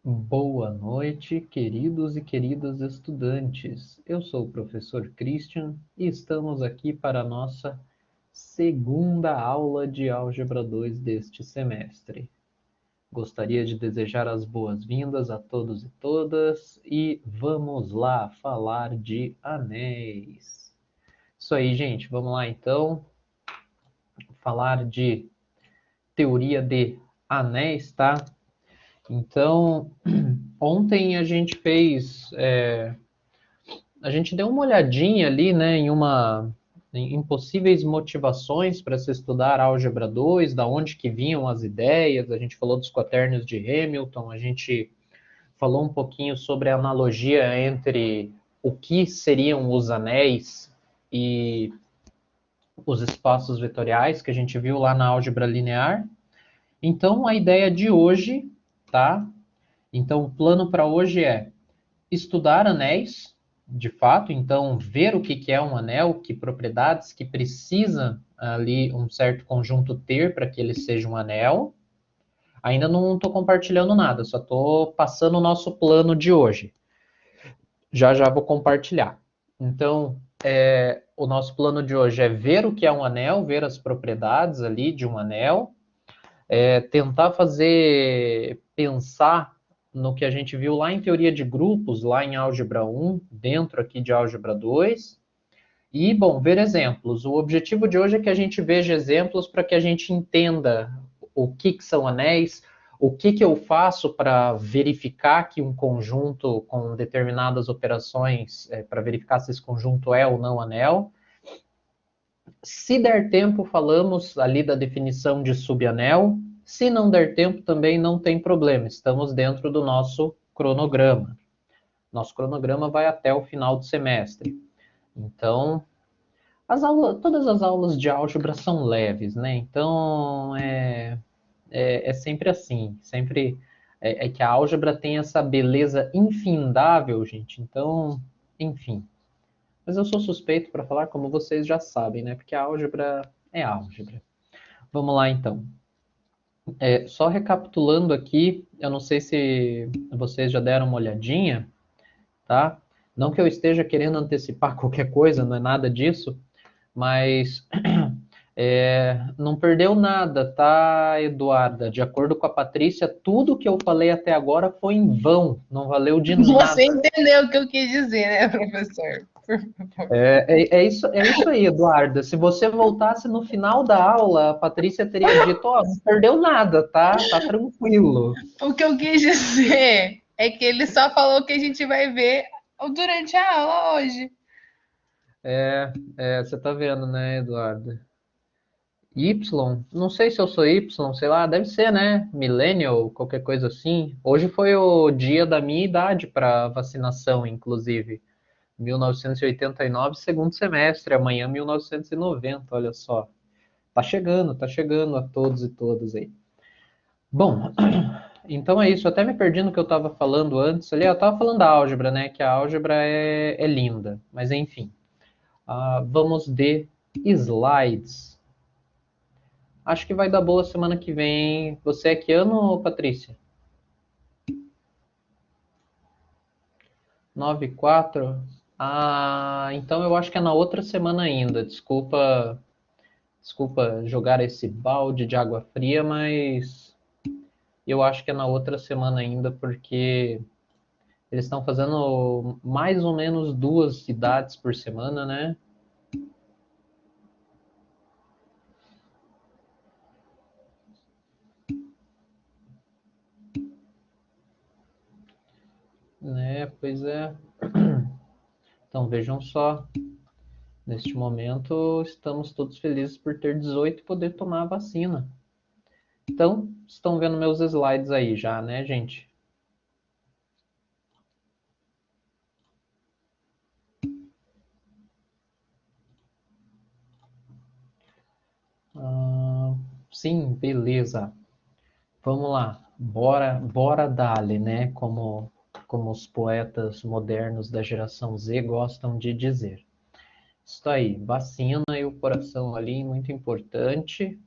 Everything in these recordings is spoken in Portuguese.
Boa noite, queridos e queridas estudantes. Eu sou o professor Christian e estamos aqui para a nossa segunda aula de Álgebra 2 deste semestre. Gostaria de desejar as boas-vindas a todos e todas e vamos lá falar de anéis. Isso aí, gente, vamos lá então falar de teoria de anéis, tá? Então, ontem a gente fez, a gente deu uma olhadinha ali, né, em possíveis motivações para se estudar álgebra 2, da onde que vinham as ideias, a gente falou dos quaternios de Hamilton, a gente falou um pouquinho sobre a analogia entre o que seriam os anéis e os espaços vetoriais, que a gente viu lá na álgebra linear. Então, a ideia de hoje, tá? Então, o plano para hoje é estudar anéis, de fato, então ver o que é um anel, que propriedades que precisa ali um certo conjunto ter para que ele seja um anel. Ainda não estou compartilhando nada, só estou passando o nosso plano de hoje. Já já vou compartilhar. Então, o nosso plano de hoje é ver o que é um anel, ver as propriedades ali de um anel, tentar pensar no que a gente viu lá em teoria de grupos, lá em álgebra 1, dentro aqui de álgebra 2. E, bom, ver exemplos. O objetivo de hoje é que a gente veja exemplos para que a gente entenda o que são anéis, o que eu faço para verificar que um conjunto com determinadas operações, para verificar se esse conjunto é ou não anel. Se der tempo, falamos ali da definição de subanel. Se não der tempo, também não tem problema. Estamos dentro do nosso cronograma. Nosso cronograma vai até o final do semestre. Então, todas as aulas de álgebra são leves, né? Então, é sempre assim. Sempre é que a álgebra tem essa beleza infindável, gente. Então, enfim. Mas eu sou suspeito para falar, como vocês já sabem, né? Porque a álgebra é álgebra. Vamos lá, então. Só recapitulando aqui, eu não sei se vocês já deram uma olhadinha, tá? Não que eu esteja querendo antecipar qualquer coisa, não é nada disso, mas não perdeu nada, tá, Eduarda? De acordo com a Patrícia, tudo que eu falei até agora foi em vão, não valeu de nada. Você entendeu o que eu quis dizer, né, professor? É isso aí, Eduarda. Se você voltasse no final da aula, a Patrícia teria dito, ó, não perdeu nada, tá? Tá tranquilo. O que eu quis dizer é que ele só falou que a gente vai ver durante a aula hoje. Você tá vendo, né, Eduarda? Y, não sei se eu sou Y, sei lá, deve ser, né? Millennial, qualquer coisa assim. Hoje foi o dia da minha idade para vacinação, inclusive. 1989, segundo semestre, amanhã 1990, olha só. Tá chegando a todos e todas aí. Bom, então é isso. Eu até me perdi no que eu estava falando antes. Ali, eu estava falando da álgebra, né? Que a álgebra é linda. Mas enfim. Vamos de slides. Acho que vai dar boa semana que vem. Você é que ano, Patrícia? 9/4? Então eu acho que é na outra semana ainda. Desculpa jogar esse balde de água fria, mas eu acho que é na outra semana ainda, porque eles estão fazendo mais ou menos 2 idades por semana, né? Pois é. Então vejam só, neste momento estamos todos felizes por ter 18 e poder tomar a vacina. Então, estão vendo meus slides aí já, né, gente? Sim, beleza. Vamos lá. Bora dale, né? Como os poetas modernos da geração Z gostam de dizer. Isso aí, vacina e o coração ali, muito importante.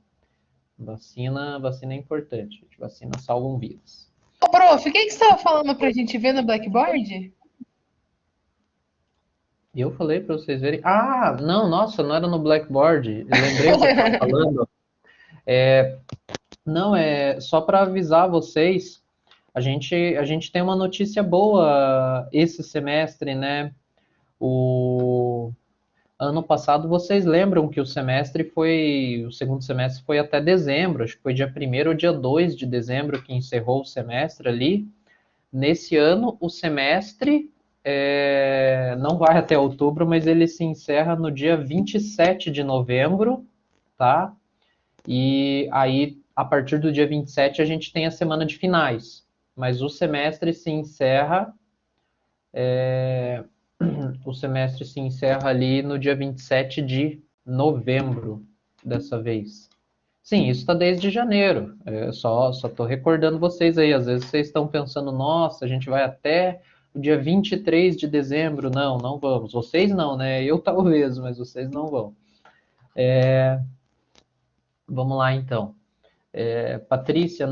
Vacina é importante. Vacina salvam vidas. Ô, prof, o que que você estava falando para a gente ver no Blackboard? E eu falei para vocês verem. Ah, não, nossa, não era no Blackboard. Eu lembrei o que eu estava falando. Não, é só para avisar vocês. A gente tem uma notícia boa esse semestre, né? O ano passado, vocês lembram que o segundo semestre foi até dezembro, acho que foi dia 1º ou dia 2 de dezembro que encerrou o semestre ali. Nesse ano, o semestre não vai até outubro, mas ele se encerra no dia 27 de novembro, tá? E aí, a partir do dia 27, a gente tem a semana de finais. Mas o semestre se encerra ali no dia 27 de novembro, dessa vez. Sim, isso está desde janeiro. Só estou recordando vocês aí. Às vezes vocês estão pensando, nossa, a gente vai até o dia 23 de dezembro. Não, não vamos. Vocês não, né? Eu talvez, mas vocês não vão. Vamos lá, então. Patrícia,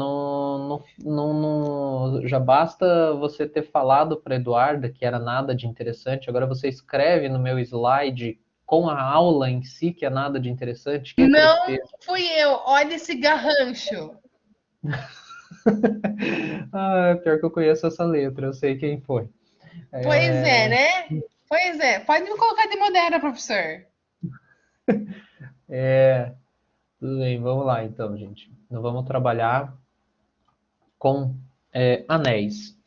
já basta você ter falado para Eduarda que era nada de interessante. Agora você escreve no meu slide com a aula em si que é nada de interessante. Que Não tristeza. fui eu, olha esse garrancho. Ah, pior que eu conheço essa letra, eu sei quem foi. Pois é, né? Pois é, pode me colocar de modera, professor. Tudo bem, vamos lá então, gente. Nós vamos trabalhar com anéis.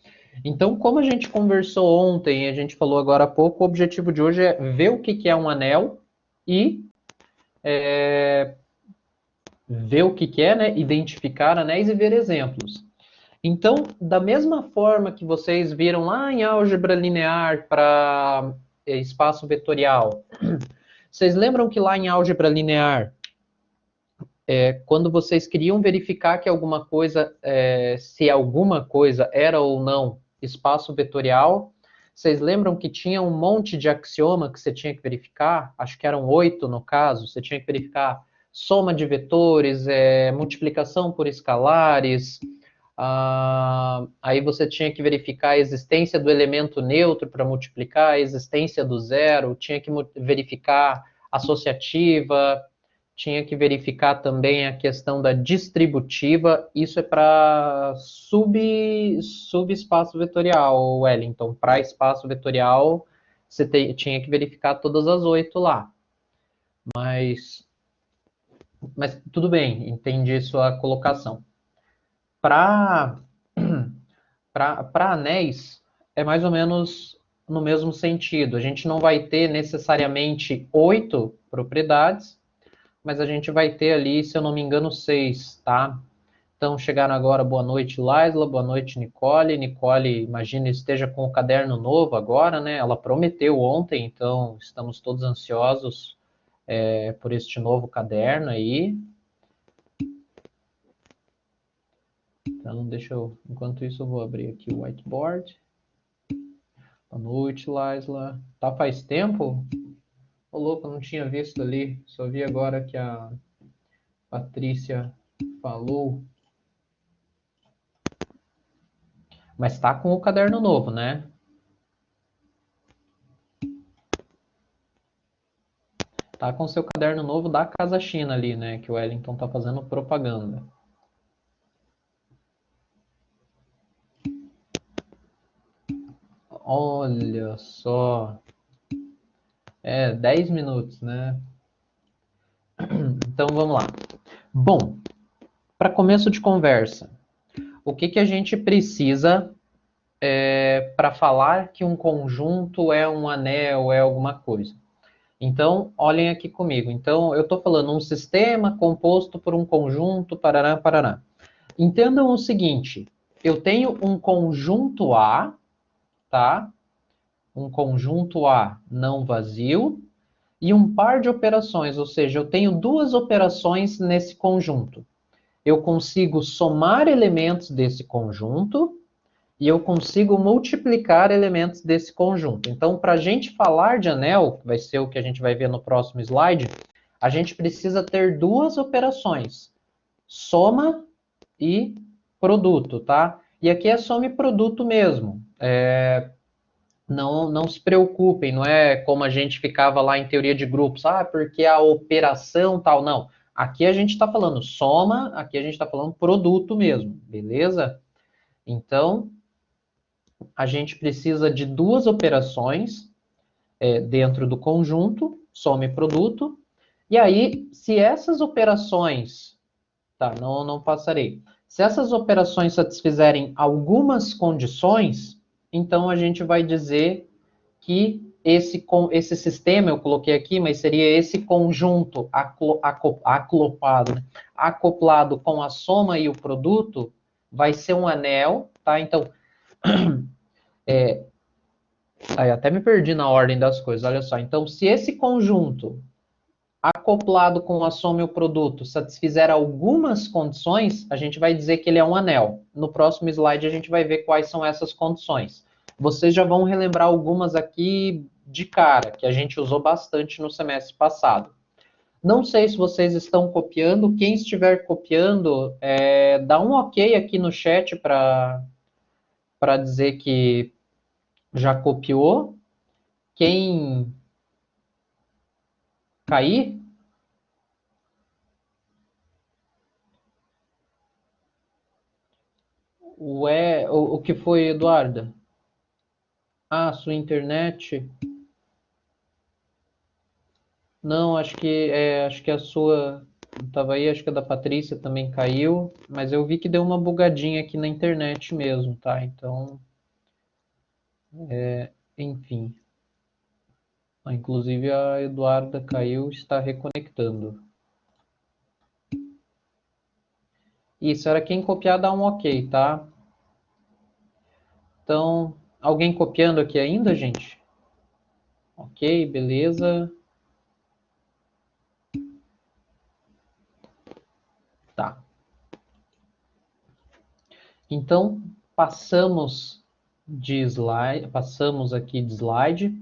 Então, como a gente conversou ontem, a gente falou agora há pouco, o objetivo de hoje é ver o que é um anel e ver o que é, né? Identificar anéis e ver exemplos. Então, da mesma forma que vocês viram lá em álgebra linear para espaço vetorial, vocês lembram que lá em álgebra linear, quando vocês queriam verificar que alguma coisa, se alguma coisa era ou não espaço vetorial, vocês lembram que tinha um monte de axioma que você tinha que verificar? Acho que eram 8 no caso. Você tinha que verificar soma de vetores, multiplicação por escalares. Aí você tinha que verificar a existência do elemento neutro para multiplicar, a existência do zero, tinha que verificar associativa, tinha que verificar também a questão da distributiva. Isso é para subespaço vetorial, Wellington. Para espaço vetorial, você tinha que verificar todas as 8 lá. Mas tudo bem, entendi sua colocação. Para anéis, é mais ou menos no mesmo sentido. A gente não vai ter necessariamente 8 propriedades, mas a gente vai ter ali, se eu não me engano, 6, tá? Então, chegaram agora, boa noite, Laisla, boa noite, Nicole. Nicole, imagino, esteja com o caderno novo agora, né? Ela prometeu ontem, então estamos todos ansiosos por este novo caderno aí. Então, enquanto isso, eu vou abrir aqui o whiteboard. Boa noite, Laisla. Tá faz tempo? Ô, louco, eu não tinha visto ali, só vi agora que a Patrícia falou. Mas tá com o caderno novo, né? Tá com o seu caderno novo da Casa China ali, né? Que o Wellington tá fazendo propaganda. Olha só. 10 minutos, né? Então vamos lá. Bom, para começo de conversa, o que a gente precisa para falar que um conjunto é um anel, é alguma coisa? Então, olhem aqui comigo. Então, eu estou falando um sistema composto por um conjunto, parará, parará. Entendam o seguinte, eu tenho um conjunto A, tá? Um conjunto A não vazio e um par de operações, ou seja, eu tenho duas operações nesse conjunto. Eu consigo somar elementos desse conjunto e eu consigo multiplicar elementos desse conjunto. Então, para a gente falar de anel, que vai ser o que a gente vai ver no próximo slide, a gente precisa ter duas operações, soma e produto, tá? E aqui é some produto mesmo. Não se preocupem, não é como a gente ficava lá em teoria de grupos, porque a operação tal, não. Aqui a gente está falando soma, aqui a gente está falando produto mesmo, beleza? Então, a gente precisa de duas operações dentro do conjunto, soma e produto, e aí, se essas operações, tá, não passarei. Se essas operações satisfizerem algumas condições, então a gente vai dizer que esse sistema, eu coloquei aqui, mas seria esse conjunto acoplado, né? Acoplado com a soma e o produto, vai ser um anel, tá? Então, aí até me perdi na ordem das coisas, olha só. Então, se esse conjunto acoplado com a soma e o produto satisfizer algumas condições, a gente vai dizer que ele é um anel. No próximo slide a gente vai ver quais são essas condições. Vocês já vão relembrar algumas aqui de cara, que a gente usou bastante no semestre passado. Não sei se vocês estão copiando. Quem estiver copiando, dá um ok aqui no chat para dizer que já copiou. Quem cair, o que foi, Eduarda? Ah, sua internet? Não, acho que a sua estava aí, acho que a da Patrícia também caiu, mas eu vi que deu uma bugadinha aqui na internet mesmo, tá? Então, enfim. Inclusive a Eduarda caiu, está reconectando. Isso, era quem copiar dá um ok, tá? Então, alguém copiando aqui ainda, gente? Ok, beleza. Tá. Então, passamos aqui de slide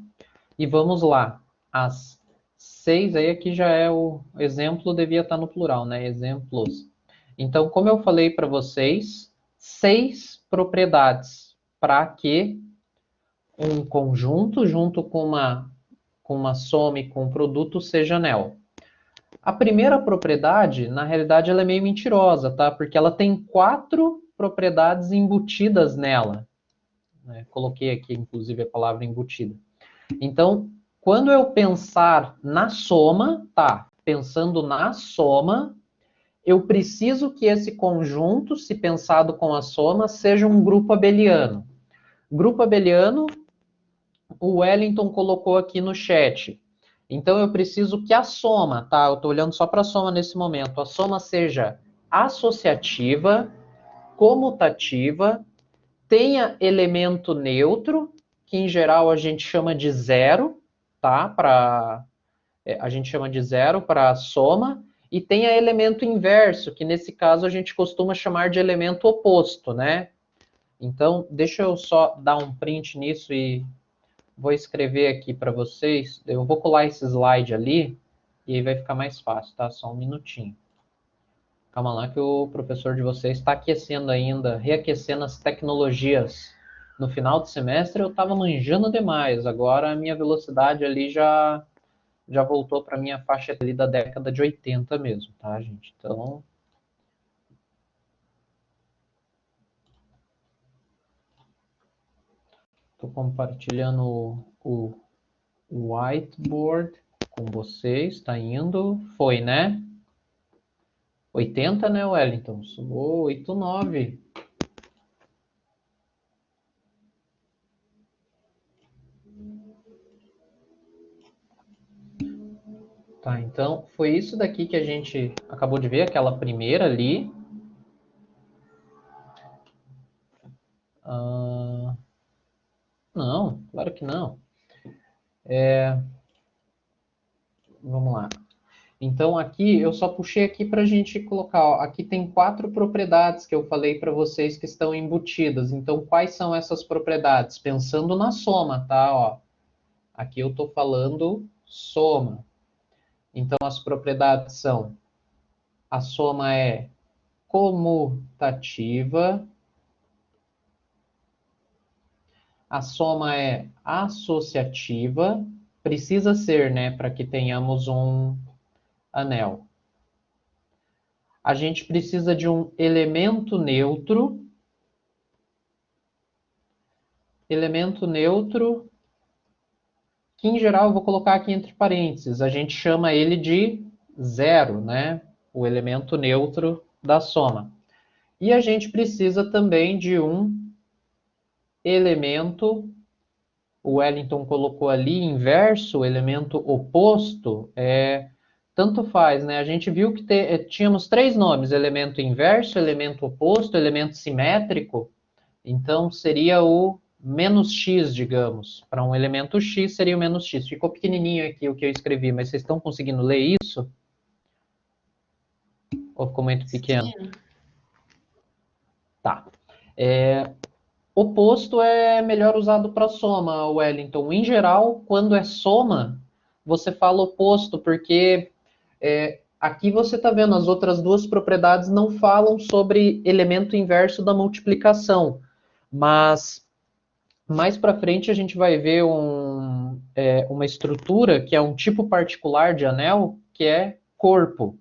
e vamos lá. As 6, aí aqui já é o exemplo, devia estar no plural, né? Exemplos. Então, como eu falei para vocês, 6 propriedades para que um conjunto junto com uma soma e com um produto seja anel. A primeira propriedade, na realidade, ela é meio mentirosa, tá? Porque ela tem 4 propriedades embutidas nela. Né? Coloquei aqui, inclusive, a palavra embutida. Então, quando eu pensar na soma, tá? Pensando na soma, eu preciso que esse conjunto, se pensado com a soma, seja um grupo abeliano. Grupo abeliano, o Wellington colocou aqui no chat. Então, eu preciso que a soma, tá? Eu estou olhando só para a soma nesse momento. A soma seja associativa, comutativa, tenha elemento neutro, que em geral a gente chama de zero, tá? A gente chama de zero para a soma, e tenha elemento inverso, que nesse caso a gente costuma chamar de elemento oposto, né? Então, deixa eu só dar um print nisso e vou escrever aqui para vocês. Eu vou colar esse slide ali e aí vai ficar mais fácil, tá? Só um minutinho. Calma lá que o professor de vocês está aquecendo ainda, reaquecendo as tecnologias. No final do semestre eu estava manjando demais, agora a minha velocidade ali já voltou para a minha faixa ali da década de 80 mesmo, tá, gente? Então, estou compartilhando o whiteboard com vocês, tá indo. Foi, né? 80, né, Wellington? Sumou 89. Tá, então foi isso daqui que a gente acabou de ver, aquela primeira ali. Não, claro que não. Vamos lá. Então aqui eu só puxei aqui para a gente colocar. Ó, aqui tem 4 propriedades que eu falei para vocês que estão embutidas. Então quais são essas propriedades? Pensando na soma, tá? Ó, aqui eu estou falando soma. Então as propriedades são: a soma é comutativa, A soma é associativa, precisa ser, né, para que tenhamos um anel. A gente precisa de um elemento neutro. Elemento neutro, que em geral eu vou colocar aqui entre parênteses. A gente chama ele de zero, né? O elemento neutro da soma. E a gente precisa também de um elemento, o Wellington colocou ali, inverso, elemento oposto, tanto faz, né? A gente viu que tínhamos três nomes, elemento inverso, elemento oposto, elemento simétrico. Então, seria o menos x, digamos. Para um elemento x, seria o menos x. Ficou pequenininho aqui o que eu escrevi, mas vocês estão conseguindo ler isso? Ou ficou muito pequeno? Sim. Tá. Oposto é melhor usado para soma, Wellington. Em geral, quando é soma, você fala oposto, porque aqui você está vendo as outras duas propriedades não falam sobre elemento inverso da multiplicação. Mas mais para frente a gente vai ver uma estrutura que é um tipo particular de anel, que é corpo.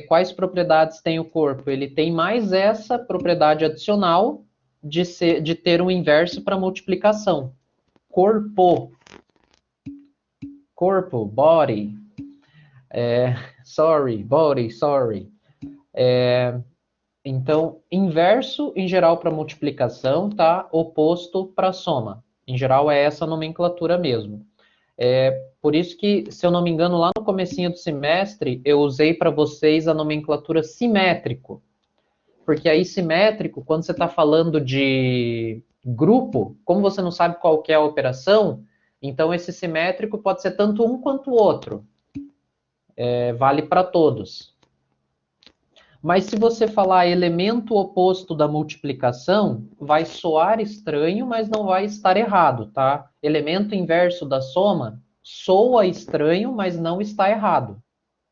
Quais propriedades tem o corpo? Ele tem mais essa propriedade adicional de ter um inverso para multiplicação. Corpo. Corpo, body. Sorry. Então, inverso, em geral, para multiplicação, tá? Oposto para soma. Em geral, é essa nomenclatura mesmo. Por isso que, se eu não me engano, lá no comecinho do semestre, eu usei para vocês a nomenclatura simétrico. Porque aí, simétrico, quando você está falando de grupo, como você não sabe qual que é a operação, então esse simétrico pode ser tanto um quanto o outro. Vale para todos. Mas se você falar elemento oposto da multiplicação, vai soar estranho, mas não vai estar errado, tá? Elemento inverso da soma soa estranho, mas não está errado,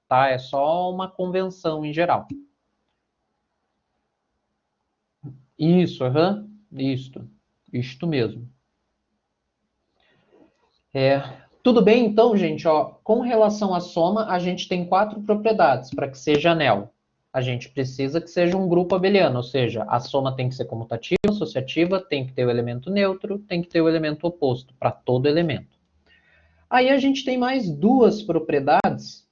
tá? É só uma convenção em geral. Isso, isto mesmo. Tudo bem, então, gente? Ó, com relação à soma, a gente tem 4 propriedades para que seja anel. A gente precisa que seja um grupo abeliano, ou seja, a soma tem que ser comutativa, associativa, tem que ter o elemento neutro, tem que ter o elemento oposto para todo elemento. Aí a gente tem mais 2 propriedades.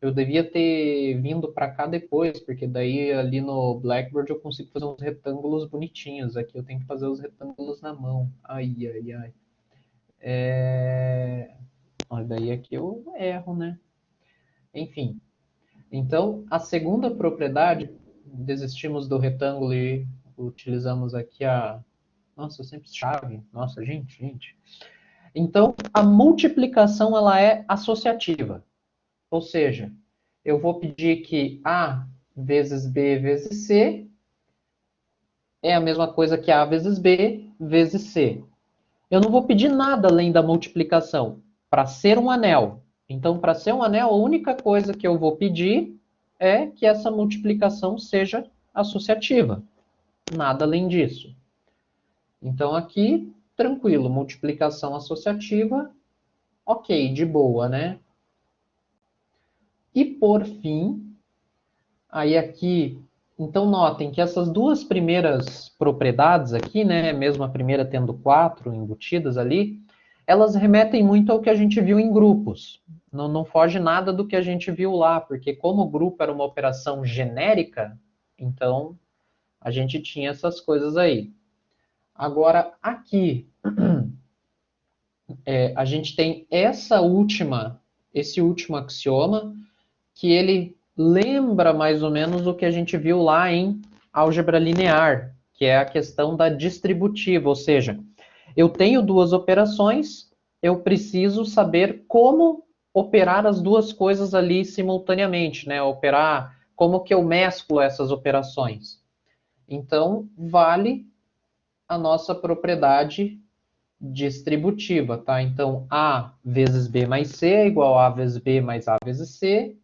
Eu devia ter vindo para cá depois, porque daí ali no Blackboard eu consigo fazer uns retângulos bonitinhos. Aqui eu tenho que fazer os retângulos na mão. Ai. Olha, daí aqui eu erro, né? Enfim. Então, a segunda propriedade, desistimos do retângulo e utilizamos aqui a... Nossa, sempre chave. Nossa, gente. Então, a multiplicação, ela é associativa. Ou seja, eu vou pedir que A vezes B vezes C é a mesma coisa que A vezes B vezes C. Eu não vou pedir nada além da multiplicação para ser um anel. Então, para ser um anel, a única coisa que eu vou pedir é que essa multiplicação seja associativa. Nada além disso. Então, aqui, tranquilo, multiplicação associativa, ok, de boa, né? E por fim, aí aqui, então notem que essas duas primeiras propriedades aqui, né, mesmo a primeira tendo 4 embutidas ali, elas remetem muito ao que a gente viu em grupos. Não foge nada do que a gente viu lá, porque como o grupo era uma operação genérica, então a gente tinha essas coisas aí. Agora, aqui, a gente tem esse último axioma, que ele lembra mais ou menos o que a gente viu lá em álgebra linear, que é a questão da distributiva, ou seja, eu tenho duas operações, eu preciso saber como operar as duas coisas ali simultaneamente, né? Operar, como que eu mesclo essas operações. Então, vale a nossa propriedade distributiva, tá? Então, A vezes B mais C é igual a vezes B mais A vezes C,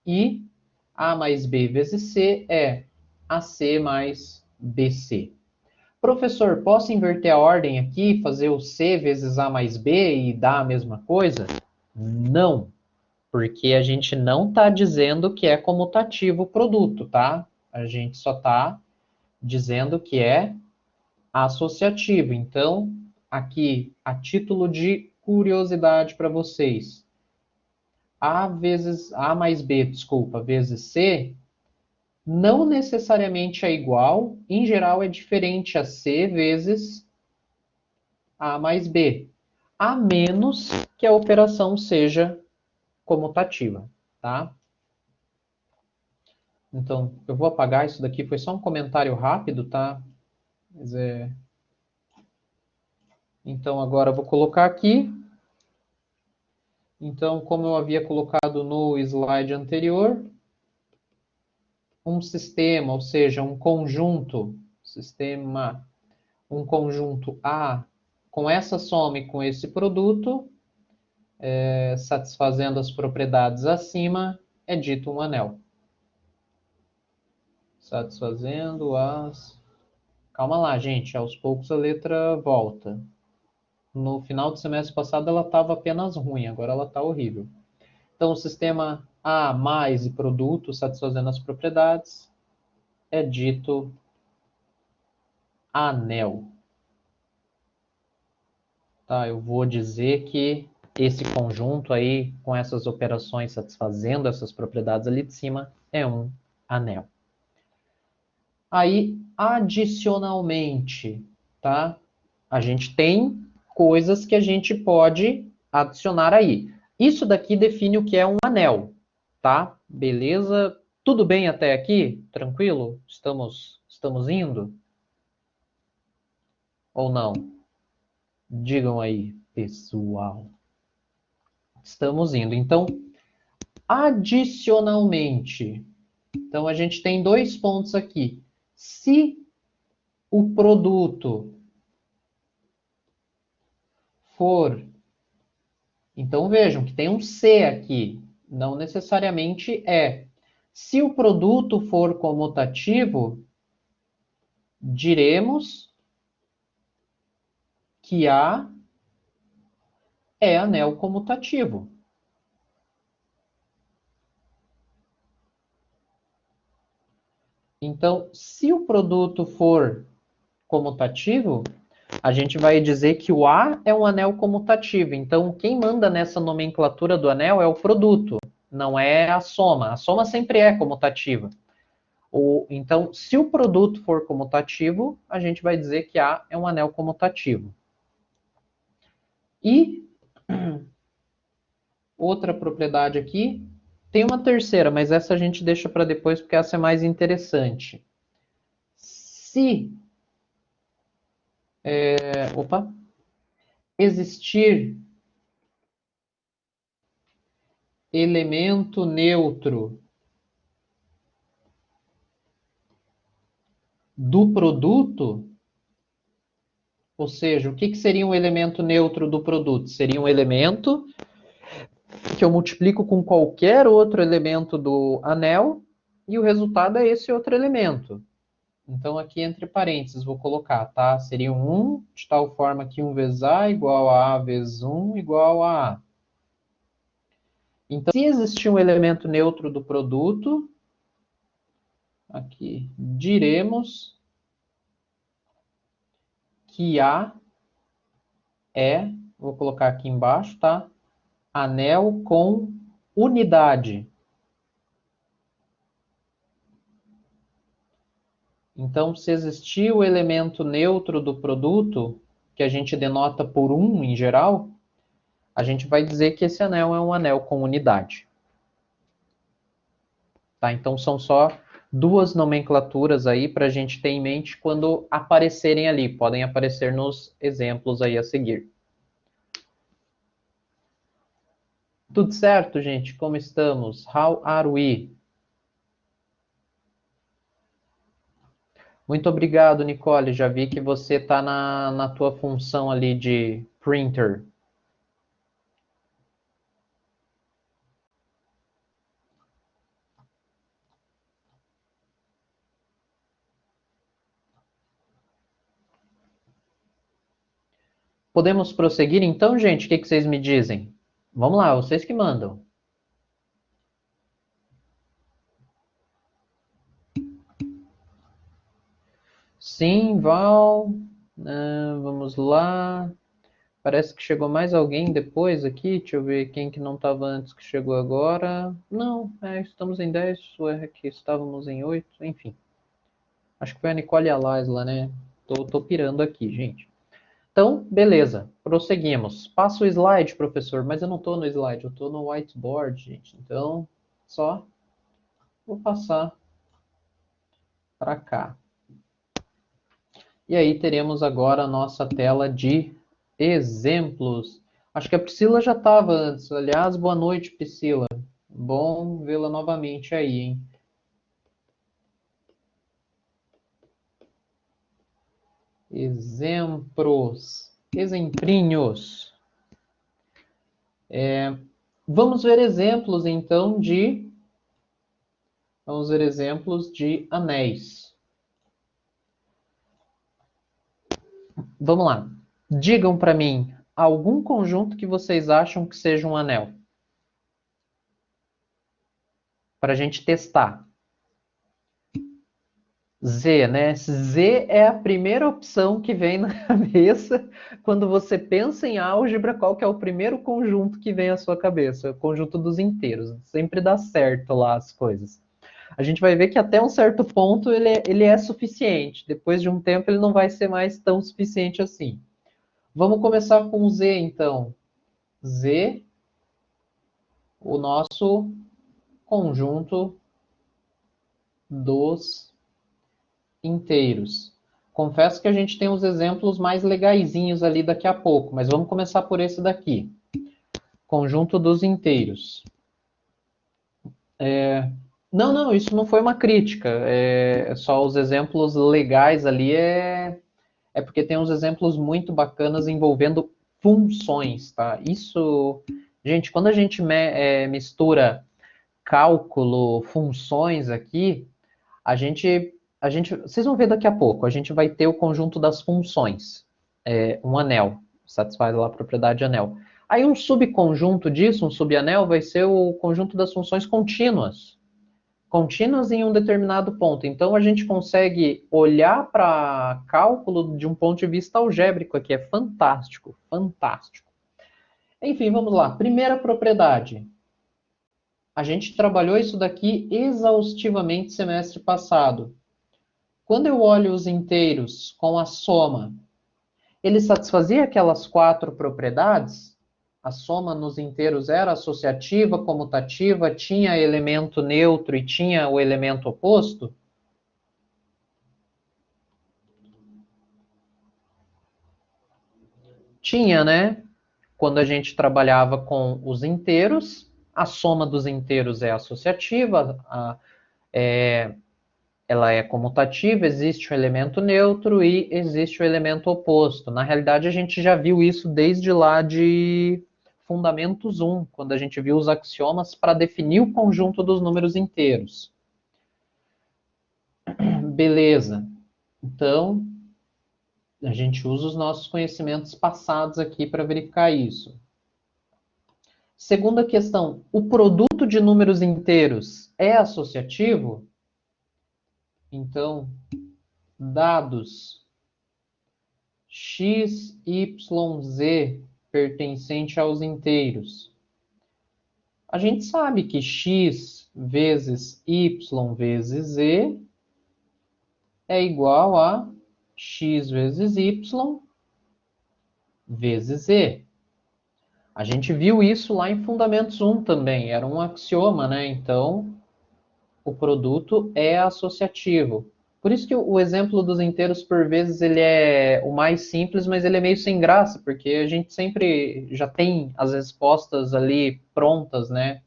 e A mais B vezes C é AC mais BC. Professor, posso inverter a ordem aqui, fazer o C vezes A mais B e dar a mesma coisa? Não, porque a gente não está dizendo que é comutativo o produto, tá? A gente só está dizendo que é associativo. Então, aqui, a título de curiosidade para vocês, A mais B, desculpa, vezes C, não necessariamente é igual, em geral é diferente a C vezes A mais B, a menos que a operação seja comutativa, tá? Então, eu vou apagar isso daqui, foi só um comentário rápido, tá? Mas Então, agora eu vou colocar aqui. Então, como eu havia colocado no slide anterior, um sistema, ou seja, um conjunto, um conjunto A com essa soma e com esse produto, satisfazendo as propriedades acima, é dito um anel. Satisfazendo as... Calma lá, gente, aos poucos a letra volta. No final do semestre passado ela estava apenas ruim, agora ela está horrível. Então, o sistema A mais e produto satisfazendo as propriedades é dito anel. Tá, eu vou dizer que esse conjunto aí, com essas operações satisfazendo essas propriedades ali de cima, é um anel. Aí, adicionalmente, tá? A gente tem coisas que a gente pode adicionar aí. Isso daqui define o que é um anel, tá? Beleza? Tudo bem até aqui? Tranquilo? Estamos indo? Ou não? Digam aí, pessoal. Estamos indo. Então, adicionalmente, então a gente tem dois pontos aqui. Se o produto for, então vejam que tem um C aqui, não necessariamente é. Se o produto for comutativo, diremos que A é anel comutativo. Então, se o produto for comutativo, a gente vai dizer que o A é um anel comutativo. Então, quem manda nessa nomenclatura do anel é o produto, não é a soma. A soma sempre é comutativa. Então, se o produto for comutativo, a gente vai dizer que A é um anel comutativo. E outra propriedade aqui, tem uma terceira, mas essa a gente deixa para depois porque essa é mais interessante. Se existir elemento neutro do produto, ou seja, o que seria um elemento neutro do produto? Seria um elemento que eu multiplico com qualquer outro elemento do anel e o resultado é esse outro elemento. Então, aqui entre parênteses, vou colocar, tá? Seria um 1, de tal forma que 1 vezes A igual a A vezes 1 igual a A. Então, se existir um elemento neutro do produto, aqui, diremos que A é, vou colocar aqui embaixo, tá? Anel com unidade. Então, se existir o elemento neutro do produto, que a gente denota por 1 em geral, a gente vai dizer que esse anel é um anel com unidade. Tá? Então, são só duas nomenclaturas aí para a gente ter em mente quando aparecerem ali. Podem aparecer nos exemplos aí a seguir. Tudo certo, gente? Como estamos? How are we? Muito obrigado, Nicole. Já vi que você está na tua função ali de printer. Podemos prosseguir então, gente? O que vocês me dizem? Vamos lá, vocês que mandam. Sim, Val. Vamos lá. Parece que chegou mais alguém depois aqui. Deixa eu ver quem que não estava antes que chegou agora. Não, estamos em 10. Ué, que estávamos em 8. Enfim. Acho que foi a Nicole e a Laisla, né? Tô pirando aqui, gente. Então, beleza. Prosseguimos. Passa o slide, professor. Mas eu não estou no slide, eu estou no whiteboard, gente. Então, só vou passar para cá. E aí teremos agora a nossa tela de exemplos. Acho que a Priscila já estava antes. Aliás, boa noite, Priscila. Bom vê-la novamente aí, hein? Exemplos. Exemplinhos. Vamos ver exemplos, então, Vamos ver exemplos de anéis. Vamos lá. Digam para mim algum conjunto que vocês acham que seja um anel. Para a gente testar. Z, né? Z é a primeira opção que vem na cabeça quando você pensa em álgebra. Qual que é o primeiro conjunto que vem à sua cabeça? O conjunto dos inteiros. Sempre dá certo lá as coisas. A gente vai ver que até um certo ponto ele é suficiente. Depois de um tempo ele não vai ser mais tão suficiente assim. Vamos começar com Z, então. Z, o nosso conjunto dos inteiros. Confesso que a gente tem uns exemplos mais legaisinhos ali daqui a pouco, mas vamos começar por esse daqui. Conjunto dos inteiros. Não, isso não foi uma crítica. Só os exemplos legais ali é porque tem uns exemplos muito bacanas envolvendo funções, tá? Isso, gente, quando a gente mistura cálculo, funções aqui, vocês vão ver daqui a pouco, a gente vai ter o conjunto das funções, um anel, satisfaz lá a propriedade de anel. Aí um subconjunto disso, um subanel, vai ser o conjunto das funções contínuas em um determinado ponto. Então a gente consegue olhar para cálculo de um ponto de vista algébrico aqui, é fantástico, fantástico. Enfim, vamos lá. Primeira propriedade. A gente trabalhou isso daqui exaustivamente semestre passado. Quando eu olho os inteiros com a soma, ele satisfazia aquelas 4 propriedades? A soma nos inteiros era associativa, comutativa, tinha elemento neutro e tinha o elemento oposto? Tinha, né? Quando a gente trabalhava com os inteiros, a soma dos inteiros é associativa, ela é comutativa, existe o elemento neutro e existe o elemento oposto. Na realidade, a gente já viu isso desde lá de Fundamentos 1, quando a gente viu os axiomas para definir o conjunto dos números inteiros. Beleza. Então, a gente usa os nossos conhecimentos passados aqui para verificar isso. Segunda questão, o produto de números inteiros é associativo? Então, dados x, y, z pertencente aos inteiros. A gente sabe que x vezes y vezes z é igual a x vezes y vezes z. A gente viu isso lá em Fundamentos 1 também, era um axioma, né? Então, o produto é associativo. Por isso que o exemplo dos inteiros, por vezes, ele é o mais simples, mas ele é meio sem graça, porque a gente sempre já tem as respostas ali prontas, né?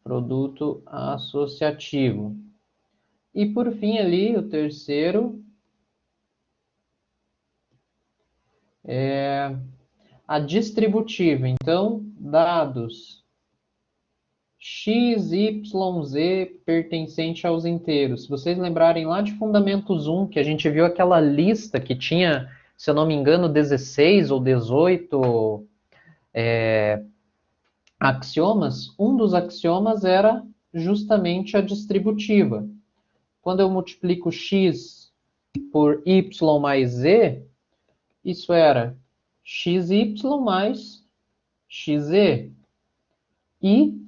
Produto associativo. E por fim ali, o terceiro é a distributiva. Então, dados x, y, z pertencente aos inteiros. Se vocês lembrarem lá de Fundamentos 1, que a gente viu aquela lista que tinha, se eu não me engano, 16 ou 18 axiomas, um dos axiomas era justamente a distributiva. Quando eu multiplico x por y mais z, isso era xy mais xz. E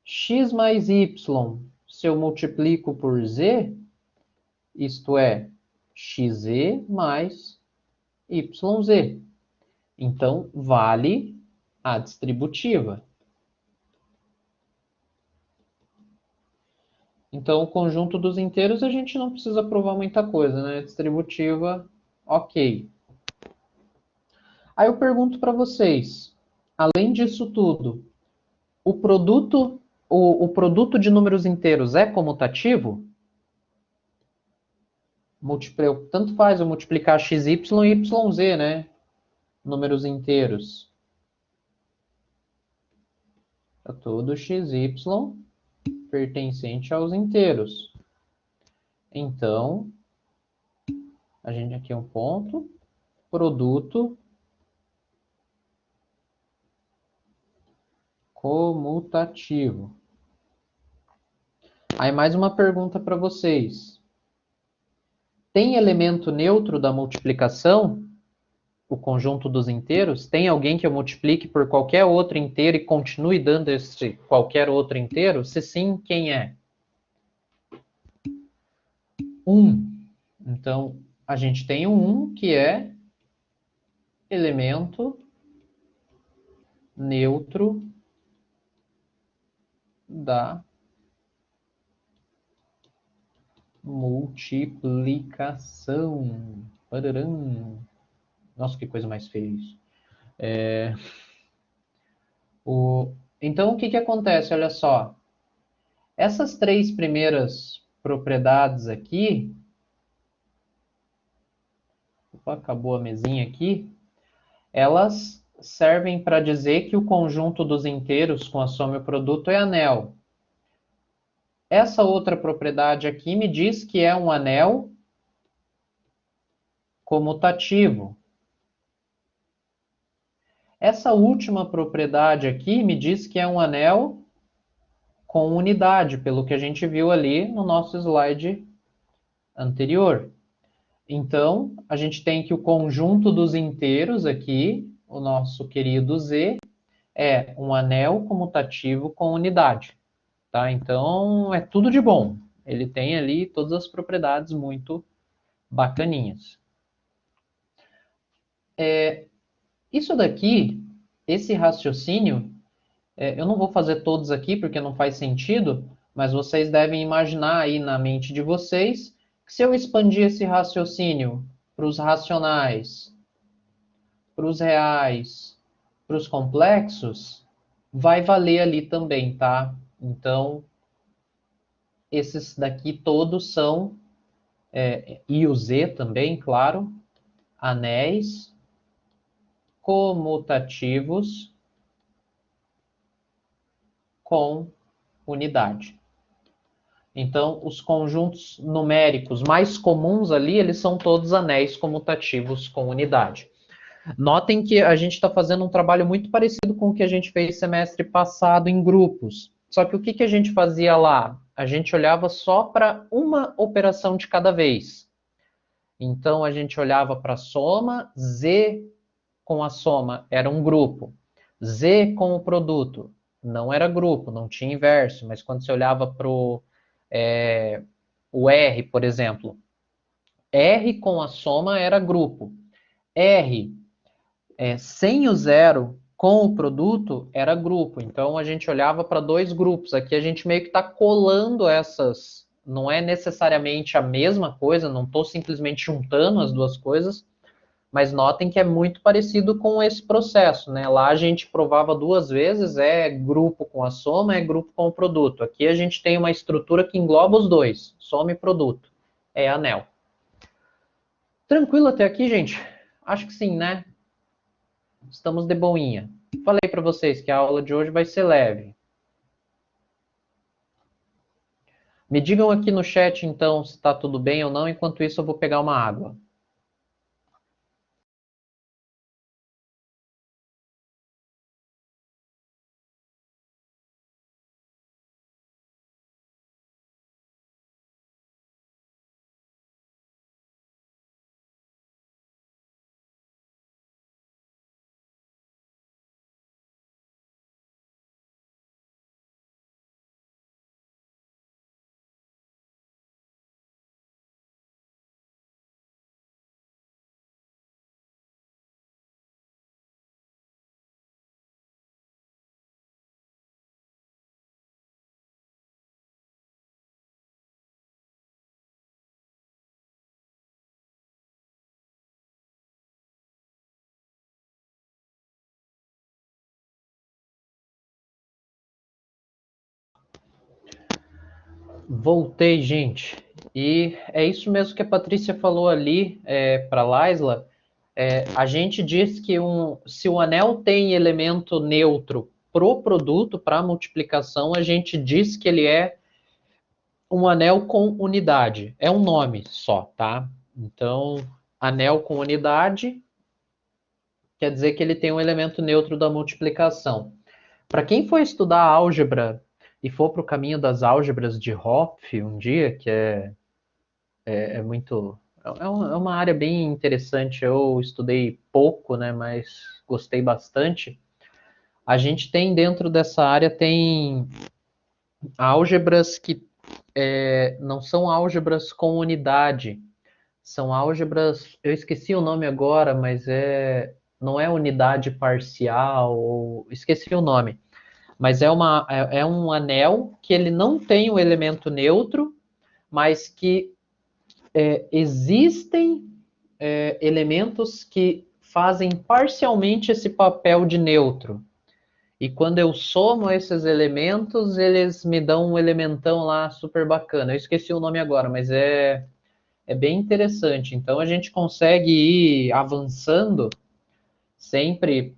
x mais y, se eu multiplico por z, isto é xz mais yz. Então, vale a distributiva. Então, o conjunto dos inteiros a gente não precisa provar muita coisa, né? Distributiva, ok. Aí eu pergunto para vocês, além disso tudo, o produto de números inteiros é comutativo? Tanto faz eu multiplicar xy e yz, né? Números inteiros. É todo xy pertencente aos inteiros. Então, a gente aqui é um ponto, produto comutativo. Aí mais uma pergunta para vocês. Tem elemento neutro da multiplicação? O conjunto dos inteiros? Tem alguém que eu multiplique por qualquer outro inteiro e continue dando esse qualquer outro inteiro? Se sim, quem é? 1. Então, a gente tem um 1 que é elemento neutro da multiplicação. Pararam. Nossa, que coisa mais feia isso. Então, o que acontece? Olha só. Essas três primeiras propriedades aqui... Opa, acabou a mesinha aqui. Elas servem para dizer que o conjunto dos inteiros com a soma e o produto é anel. Essa outra propriedade aqui me diz que é um anel comutativo. Essa última propriedade aqui me diz que é um anel com unidade, pelo que a gente viu ali no nosso slide anterior. Então, a gente tem que o conjunto dos inteiros aqui, o nosso querido Z, é um anel comutativo com unidade. Tá? Então, é tudo de bom. Ele tem ali todas as propriedades muito bacaninhas. Isso daqui, esse raciocínio, eu não vou fazer todos aqui porque não faz sentido, mas vocês devem imaginar aí na mente de vocês que se eu expandir esse raciocínio para os racionais, para os reais, para os complexos, vai valer ali também, tá? Então, esses daqui todos são, e o Z também, claro, anéis comutativos com unidade. Então, os conjuntos numéricos mais comuns ali, eles são todos anéis comutativos com unidade. Notem que a gente está fazendo um trabalho muito parecido com o que a gente fez semestre passado em grupos. Só que o que a gente fazia lá? A gente olhava só para uma operação de cada vez. Então, a gente olhava para a soma, Z com a soma era um grupo. Z com o produto não era grupo, não tinha inverso, mas quando você olhava para o R, por exemplo, R com a soma era grupo. R sem o zero com o produto era grupo. Então a gente olhava para dois grupos. Aqui a gente meio que está colando essas. Não é necessariamente a mesma coisa, não estou simplesmente juntando as duas coisas, mas notem que é muito parecido com esse processo, né? Lá a gente provava duas vezes, é grupo com a soma, é grupo com o produto. Aqui a gente tem uma estrutura que engloba os dois, soma e produto. É anel. Tranquilo até aqui, gente? Acho que sim, né? Estamos de boinha. Falei para vocês que a aula de hoje vai ser leve. Me digam aqui no chat, então, se está tudo bem ou não. Enquanto isso, eu vou pegar uma água. Voltei, gente. E é isso mesmo que a Patrícia falou ali para a Laisla. A gente diz que se o anel tem elemento neutro pro produto, para multiplicação, a gente diz que ele é um anel com unidade. É um nome só, tá? Então, anel com unidade quer dizer que ele tem um elemento neutro da multiplicação. Para quem for estudar álgebra e for para o caminho das álgebras de Hopf um dia, que é muito. É uma área bem interessante. Eu estudei pouco, né, mas gostei bastante. A gente tem dentro dessa área tem álgebras que não são álgebras com unidade. São álgebras. Eu esqueci o nome agora, mas não é unidade parcial. Esqueci o nome. Mas é um anel que ele não tem o elemento neutro, mas que existem elementos que fazem parcialmente esse papel de neutro. E quando eu somo esses elementos, eles me dão um elementão lá super bacana. Eu esqueci o nome agora, mas é bem interessante. Então a gente consegue ir avançando sempre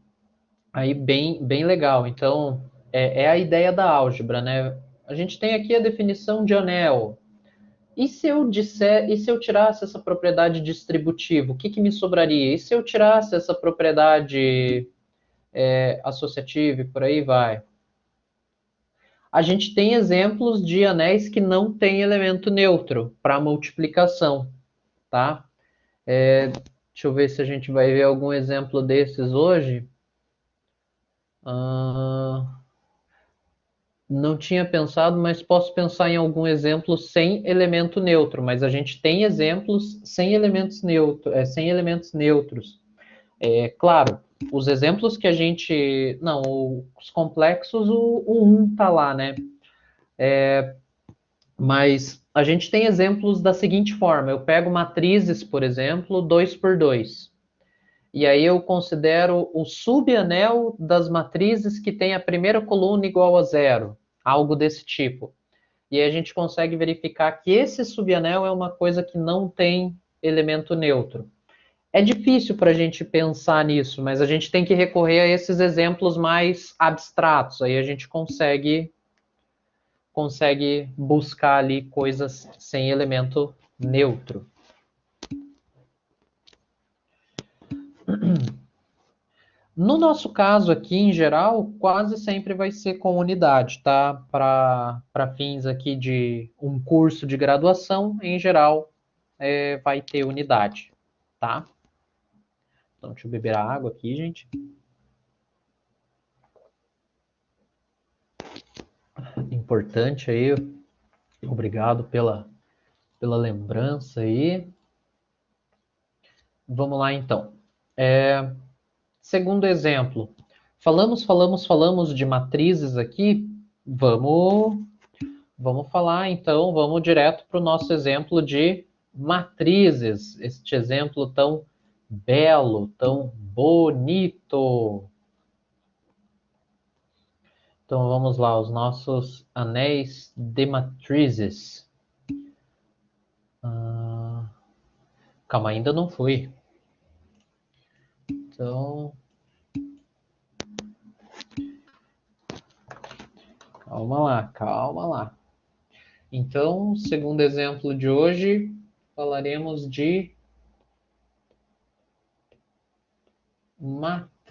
aí bem legal. Então é a ideia da álgebra, né? A gente tem aqui a definição de anel. E se eu tirasse essa propriedade distributiva, o que, que me sobraria? E se eu tirasse essa propriedade associativa e por aí vai? A gente tem exemplos de anéis que não têm elemento neutro para multiplicação, tá? Deixa eu ver se a gente vai ver algum exemplo desses hoje. Não tinha pensado, mas posso pensar em algum exemplo sem elemento neutro. Mas a gente tem exemplos sem elementos neutros. Claro, os exemplos que a gente. Não, os complexos, o 1 tá lá, né? Mas a gente tem exemplos da seguinte forma: eu pego matrizes, por exemplo, 2 por 2. E aí eu considero o subanel das matrizes que tem a primeira coluna igual a zero, algo desse tipo. E aí a gente consegue verificar que esse subanel é uma coisa que não tem elemento neutro. É difícil para a gente pensar nisso, mas a gente tem que recorrer a esses exemplos mais abstratos. Aí a gente consegue buscar ali coisas sem elemento neutro. No nosso caso aqui, em geral, quase sempre vai ser com unidade, tá? Para fins aqui de um curso de graduação, em geral, vai ter unidade, tá? Então, deixa eu beber a água aqui, gente. Importante aí. Obrigado pela lembrança aí. Vamos lá, então. Segundo exemplo. Falamos de matrizes aqui. Vamos falar, então, vamos direto para o nosso exemplo de matrizes. Este exemplo tão belo, tão bonito. Então, vamos lá, os nossos anéis de matrizes. Calma, ainda não fui. Então, calma lá. Então, segundo exemplo de hoje, falaremos de matrizes,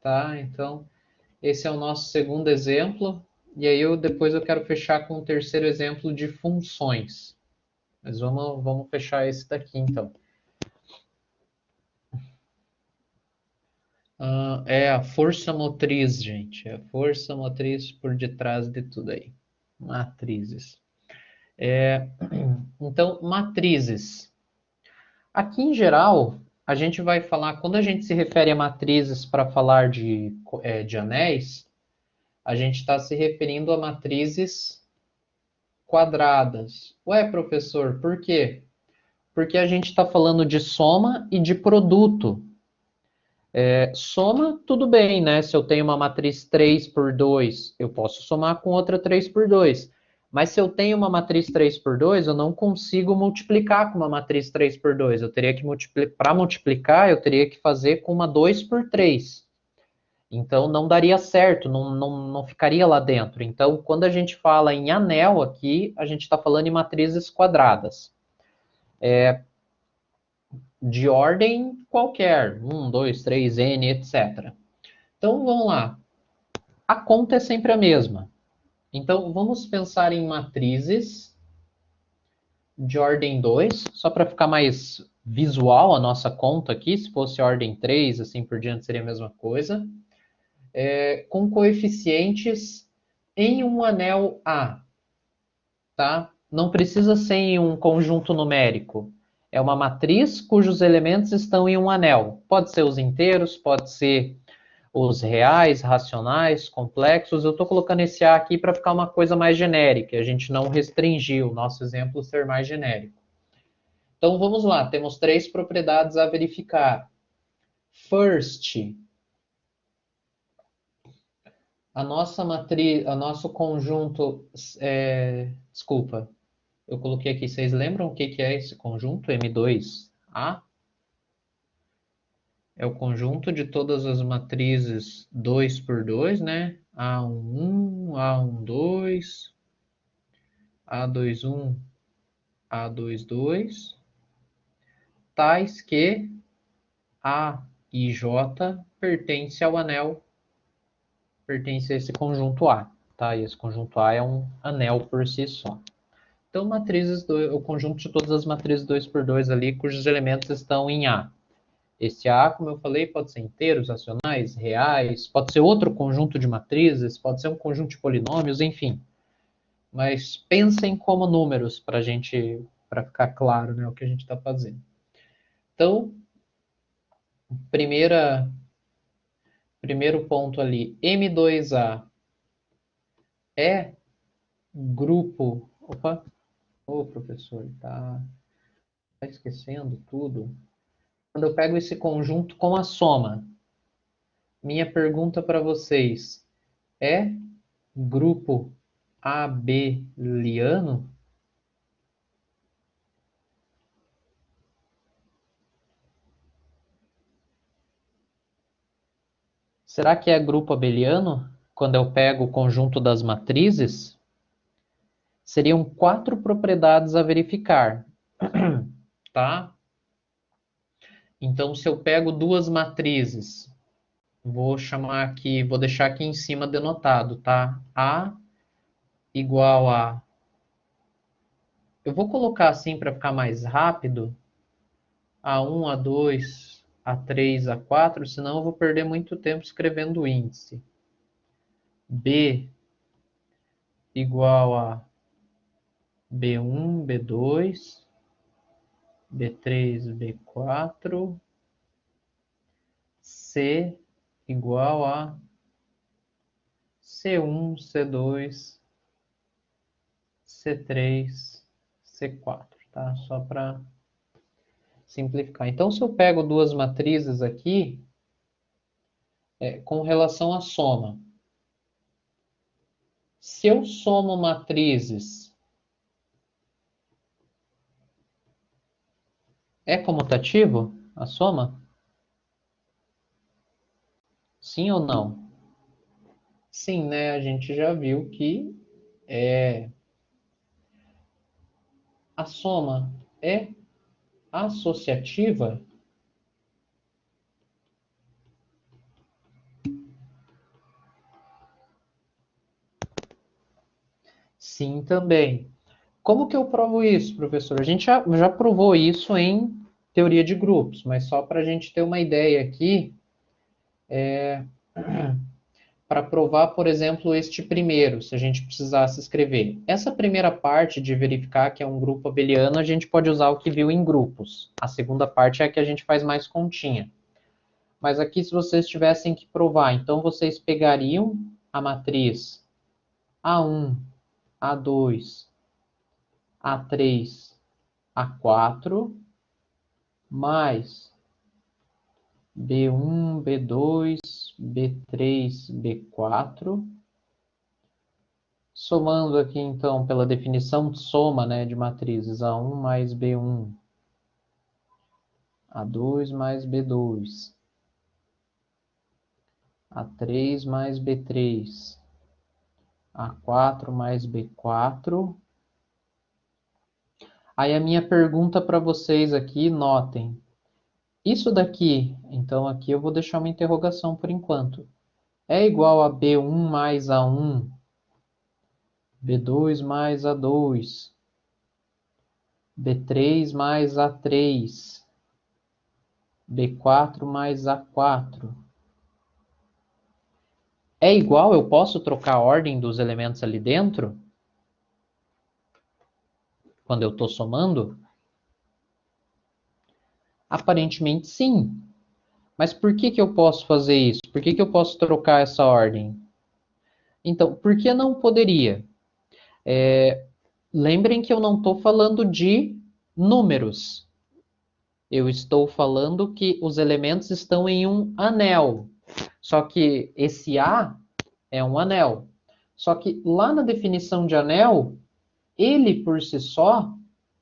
tá? Então, esse é o nosso segundo exemplo, e aí depois eu quero fechar com o terceiro exemplo de funções. Mas vamos fechar esse daqui, então. É a força motriz, gente. É a força motriz por detrás de tudo aí. Matrizes. Então, matrizes. Aqui, em geral, a gente vai falar, quando a gente se refere a matrizes para falar de anéis, a gente está se referindo a matrizes quadradas. Ué, professor, por quê? Porque a gente está falando de soma e de produto. Soma, tudo bem, né? Se eu tenho uma matriz 3 por 2, eu posso somar com outra 3 por 2. Mas se eu tenho uma matriz 3 por 2, eu não consigo multiplicar com uma matriz 3 por 2. Eu teria que para multiplicar, eu teria que fazer com uma 2 por 3. Então não daria certo, não ficaria lá dentro. Então, quando a gente fala em anel aqui, a gente está falando em matrizes quadradas. De ordem qualquer, 1, 2, 3, n, etc. Então vamos lá. A conta é sempre a mesma. Então vamos pensar em matrizes de ordem 2, só para ficar mais visual a nossa conta aqui. Se fosse ordem 3, assim por diante, seria a mesma coisa. Com coeficientes em um anel A, tá? Não precisa ser em um conjunto numérico. É uma matriz cujos elementos estão em um anel. Pode ser os inteiros, pode ser os reais, racionais, complexos. Eu estou colocando esse A aqui para ficar uma coisa mais genérica. A gente não restringiu o nosso exemplo ser mais genérico. Então vamos lá, temos três propriedades a verificar. First, a nossa matriz, o nosso conjunto, desculpa, eu coloquei aqui, vocês lembram o que é esse conjunto M2A? É o conjunto de todas as matrizes 2 por 2, né? A11, A12, A21, A22, tais que A e J pertence ao anel, pertence a esse conjunto A, tá? E esse conjunto A é um anel por si só. Então, o conjunto de todas as matrizes 2 por 2 ali, cujos elementos estão em A. Esse A, como eu falei, pode ser inteiros, racionais, reais, pode ser outro conjunto de matrizes, pode ser um conjunto de polinômios, enfim. Mas pensem como números para ficar claro, né, o que a gente está fazendo. Então, primeiro ponto ali, M2A é grupo. Opa, ô professor, tá esquecendo tudo. Quando eu pego esse conjunto com a soma, minha pergunta para vocês é grupo abeliano? Será que é grupo abeliano? Quando eu pego o conjunto das matrizes, seriam quatro propriedades a verificar, tá? Então, se eu pego duas matrizes, vou deixar aqui em cima denotado, tá? A igual a. Eu vou colocar assim para ficar mais rápido, A1, A2, A3, A4, senão eu vou perder muito tempo escrevendo o índice. B igual a B1, B2, B3, B4, C igual a C1, C2, C3, C4, tá? Só para simplificar. Então, se eu pego duas matrizes aqui, com relação à soma, se eu somo matrizes, é comutativo a soma? Sim ou não? Sim, né? A gente já viu que A soma é associativa? Sim, também. Como que eu provo isso, professor? A gente já provou isso em teoria de grupos, mas só para a gente ter uma ideia aqui, para provar, por exemplo, este primeiro, se a gente precisasse escrever. Essa primeira parte de verificar que é um grupo abeliano, a gente pode usar o que viu em grupos. A segunda parte é a que a gente faz mais continha. Mas aqui, se vocês tivessem que provar, então vocês pegariam a matriz A1, A2, A3, A4, mais B1, B2, B3, B4. Somando aqui, então, pela definição de soma, né, de matrizes, A1 mais B1, A2 mais B2, A3 mais B3, A4 mais B4. Aí a minha pergunta para vocês aqui, notem. Isso daqui, então aqui eu vou deixar uma interrogação por enquanto. É igual a B1 mais A1, B2 mais A2, B3 mais A3, B4 mais A4. É igual? Eu posso trocar a ordem dos elementos ali dentro? Quando eu estou somando? Aparentemente sim. Mas por que que eu posso fazer isso? Por que que eu posso trocar essa ordem? Então, por que não poderia? Lembrem que eu não estou falando de números. Eu estou falando que os elementos estão em um anel. Só que esse A é um anel. Só que lá na definição de anel, ele por si só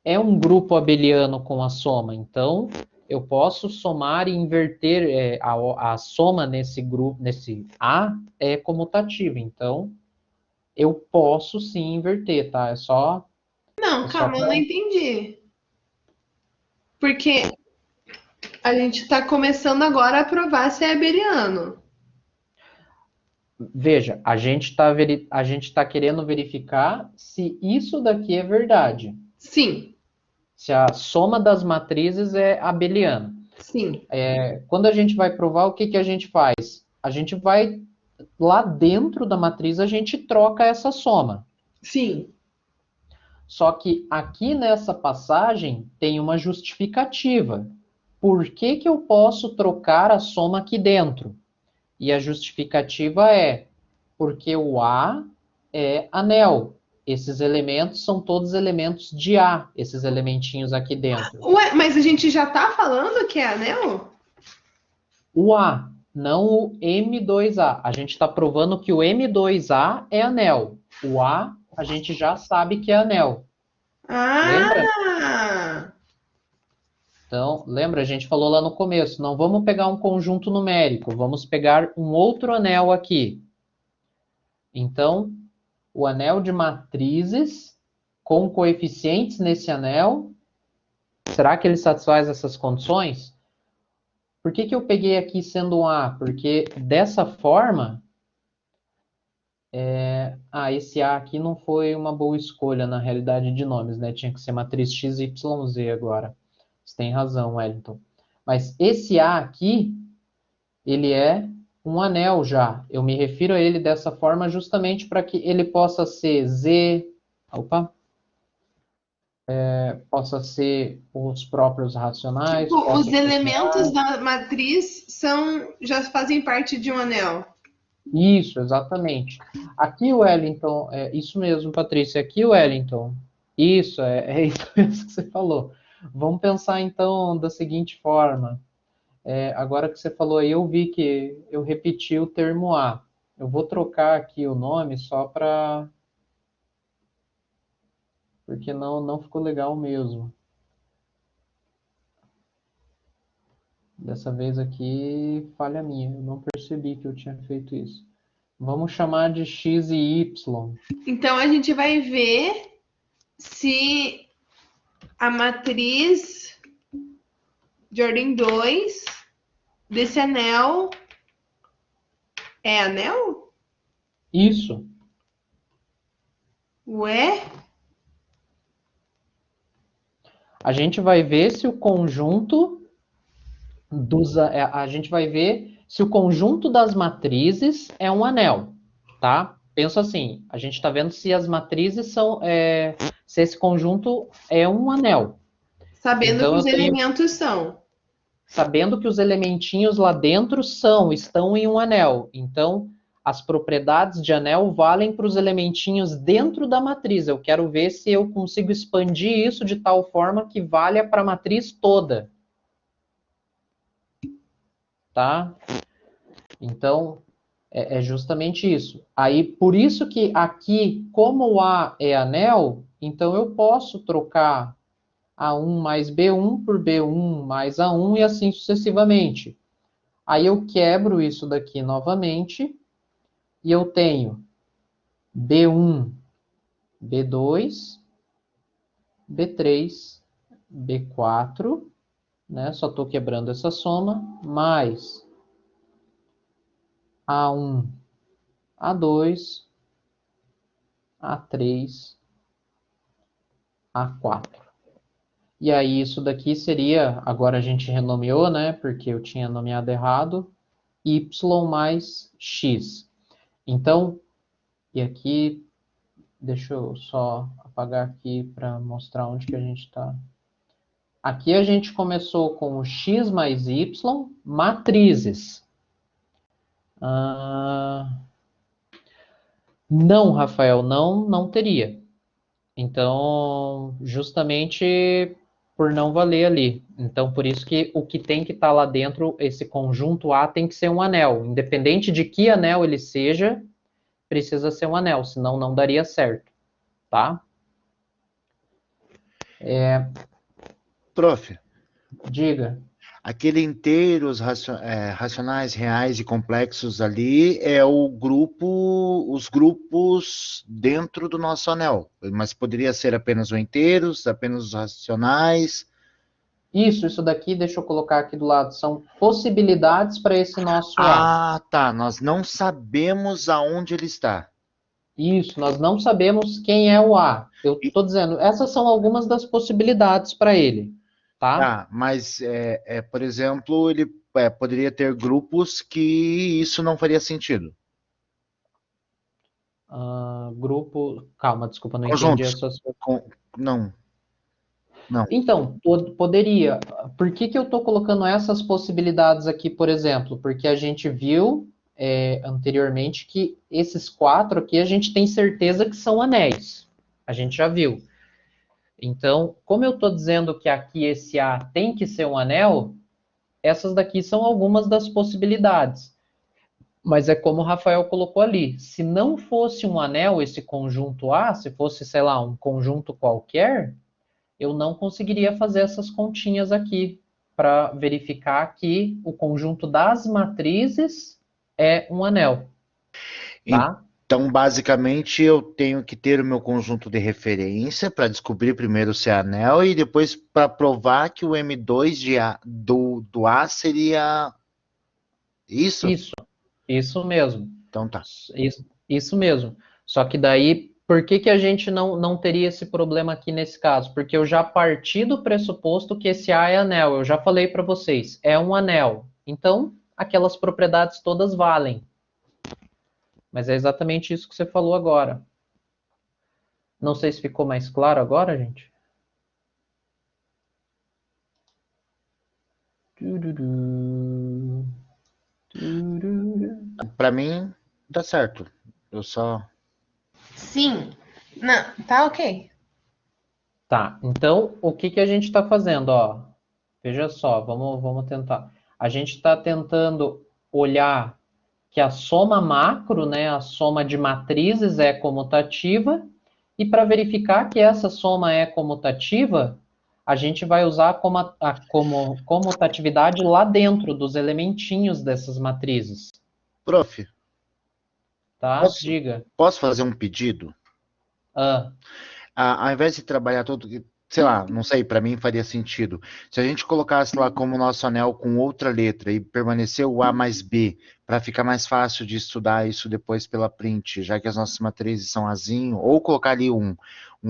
é um grupo abeliano com a soma. Então, eu posso somar e inverter a soma nesse grupo, nesse A é comutativa. Então, eu posso sim inverter, tá? Não, é só calma, eu para não entendi. Porque a gente está começando agora a provar se é abeliano. veja, a gente tá querendo verificar se isso daqui é verdade. Sim, Se a soma das matrizes é abeliana. sim, Quando a gente vai provar, o que que a gente faz? A gente vai lá dentro da matriz, a gente troca essa soma. sim. Só que aqui nessa passagem tem uma justificativa. Por que que eu posso trocar a soma aqui dentro? E a justificativa é porque o A é anel. Esses elementos são todos elementos de A, esses elementinhos aqui dentro. Ué, mas a gente já tá falando que é anel? O A, não o M2A. A gente está provando que o M2A é anel. O A, a gente já sabe que é anel. Lembra? Ah! Então, lembra, a gente falou lá no começo, não vamos pegar um conjunto numérico, vamos pegar um outro anel aqui. Então, o anel de matrizes com coeficientes nesse anel, será que ele satisfaz essas condições? Por que que eu peguei aqui sendo um A? Porque dessa forma, esse A aqui não foi uma boa escolha na realidade de nomes, né? Tinha que ser matriz X, Y, Z agora. Você tem razão, Wellington. Mas esse A aqui, ele é um anel já. Eu me refiro a ele dessa forma justamente para que ele possa ser Z, opa, possa ser os próprios racionais, Tipo, os possa ser elementos reais. da matriz já fazem parte de um anel. Isso, exatamente. Aqui, Wellington, isso mesmo, Patrícia, aqui, Wellington, isso, é isso mesmo que você falou. Vamos pensar, então, da seguinte forma. Agora que você falou aí, eu vi que eu repeti o termo A. Eu vou trocar aqui o nome só para... porque não ficou legal mesmo. Dessa vez aqui, falha minha, eu não percebi que eu tinha feito isso. Vamos chamar de X e Y. Então a gente vai ver se a matriz de ordem 2 desse anel é anel? Isso. Ué? A gente vai ver se o conjunto a gente vai ver se o conjunto das matrizes é um anel, tá? Pensa assim, a gente está vendo se as matrizes são, se esse conjunto é um anel. Sabendo Então que os eu tenho, elementos são. sabendo que os elementinhos lá dentro estão em um anel. Então as propriedades de anel valem para os elementinhos dentro da matriz. Eu quero ver se eu consigo expandir isso de tal forma que valha para a matriz toda, tá? Então, é justamente isso. Aí, por isso que aqui, como o A é anel, então eu posso trocar A1 mais B1 por B1 mais A1 e assim sucessivamente. Aí eu quebro isso daqui novamente e eu tenho B1, B2, B3, B4, né? Só estou quebrando essa soma, mais A1, A2, A3, A4. E aí isso daqui seria, agora a gente renomeou, né? Porque eu tinha nomeado errado, y mais x. Então, e aqui, deixa eu só apagar aqui para mostrar onde que a gente está. Aqui a gente começou com o x mais y, matrizes. Não, Rafael, não teria. Então, justamente por não valer ali. Então, por isso que o que tem que estar lá dentro, esse conjunto A tem que ser um anel. Independente de que anel ele seja, precisa ser um anel, senão não daria certo, tá? Prof, Diga. aquele inteiros racionais, reais e complexos ali é o grupo, os grupos dentro do nosso anel. Mas poderia ser apenas o inteiros, apenas os racionais. Isso daqui, deixa eu colocar aqui do lado, são possibilidades para esse nosso A. Ah, tá. Nós não sabemos aonde ele está. Isso, nós não sabemos quem é o A. Eu E- estou dizendo, essas são algumas das possibilidades para ele, tá? Tá, mas, por exemplo, ele poderia ter grupos que isso não faria sentido. Grupo. Calma, desculpa, não entendi Conjuntos. essas. Não, não. Então, poderia. Por que que eu estou colocando essas possibilidades aqui, por exemplo? Porque a gente viu anteriormente que esses quatro aqui a gente tem certeza que são anéis. A gente já viu. Então, como eu estou dizendo que aqui esse A tem que ser um anel, essas daqui são algumas das possibilidades. Mas é como o Rafael colocou ali. Se não fosse um anel, esse conjunto A, se fosse, sei lá, um conjunto qualquer, eu não conseguiria fazer essas continhas aqui para verificar que o conjunto das matrizes é um anel, tá? Então, basicamente, eu tenho que ter o meu conjunto de referência para descobrir primeiro se é anel e depois para provar que o M2 do A seria isso? Isso mesmo. Então tá. Isso mesmo. Só que daí, por que que a gente não teria esse problema aqui nesse caso? Porque eu já parti do pressuposto que esse A é anel. Eu já falei para vocês, é um anel. Então, aquelas propriedades todas valem. Mas é exatamente isso que você falou agora. Não sei se ficou mais claro agora, gente. Para mim, dá certo. Eu só. Sim. Não, tá ok. Tá, então o que que a gente está fazendo? Ó, veja só, vamos tentar. A gente está tentando olhar que a soma macro, né, a soma de matrizes é comutativa, e para verificar que essa soma é comutativa, a gente vai usar como comutatividade lá dentro dos elementinhos dessas matrizes. Prof, tá? Diga. Posso fazer um pedido? Ah, Ao invés de trabalhar todo, sei lá, não sei, para mim faria sentido. Se a gente colocasse lá como nosso anel com outra letra e permanecer o A mais B, para ficar mais fácil de estudar isso depois pela print, já que as nossas matrizes são Azinho, ou colocar ali um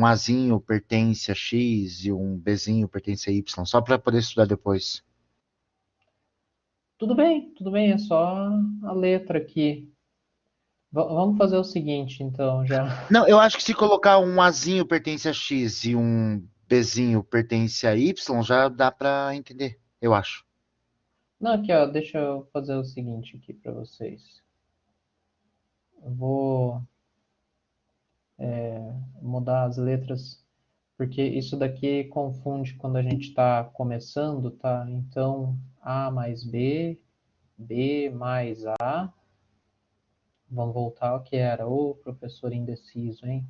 Azinho pertence a X e um Bzinho pertence a Y, só para poder estudar depois. tudo bem, é só a letra aqui. Vamos fazer o seguinte, então, já. Não, eu acho que se colocar um Azinho pertence a X e um Bzinho pertence a Y, já dá para entender, eu acho. Não, aqui, ó, deixa eu fazer o seguinte aqui para vocês. Eu vou mudar as letras, porque isso daqui confunde quando a gente está começando, tá? Então, A mais B, B mais A. Vamos voltar ao que era. Ô, professor indeciso, hein?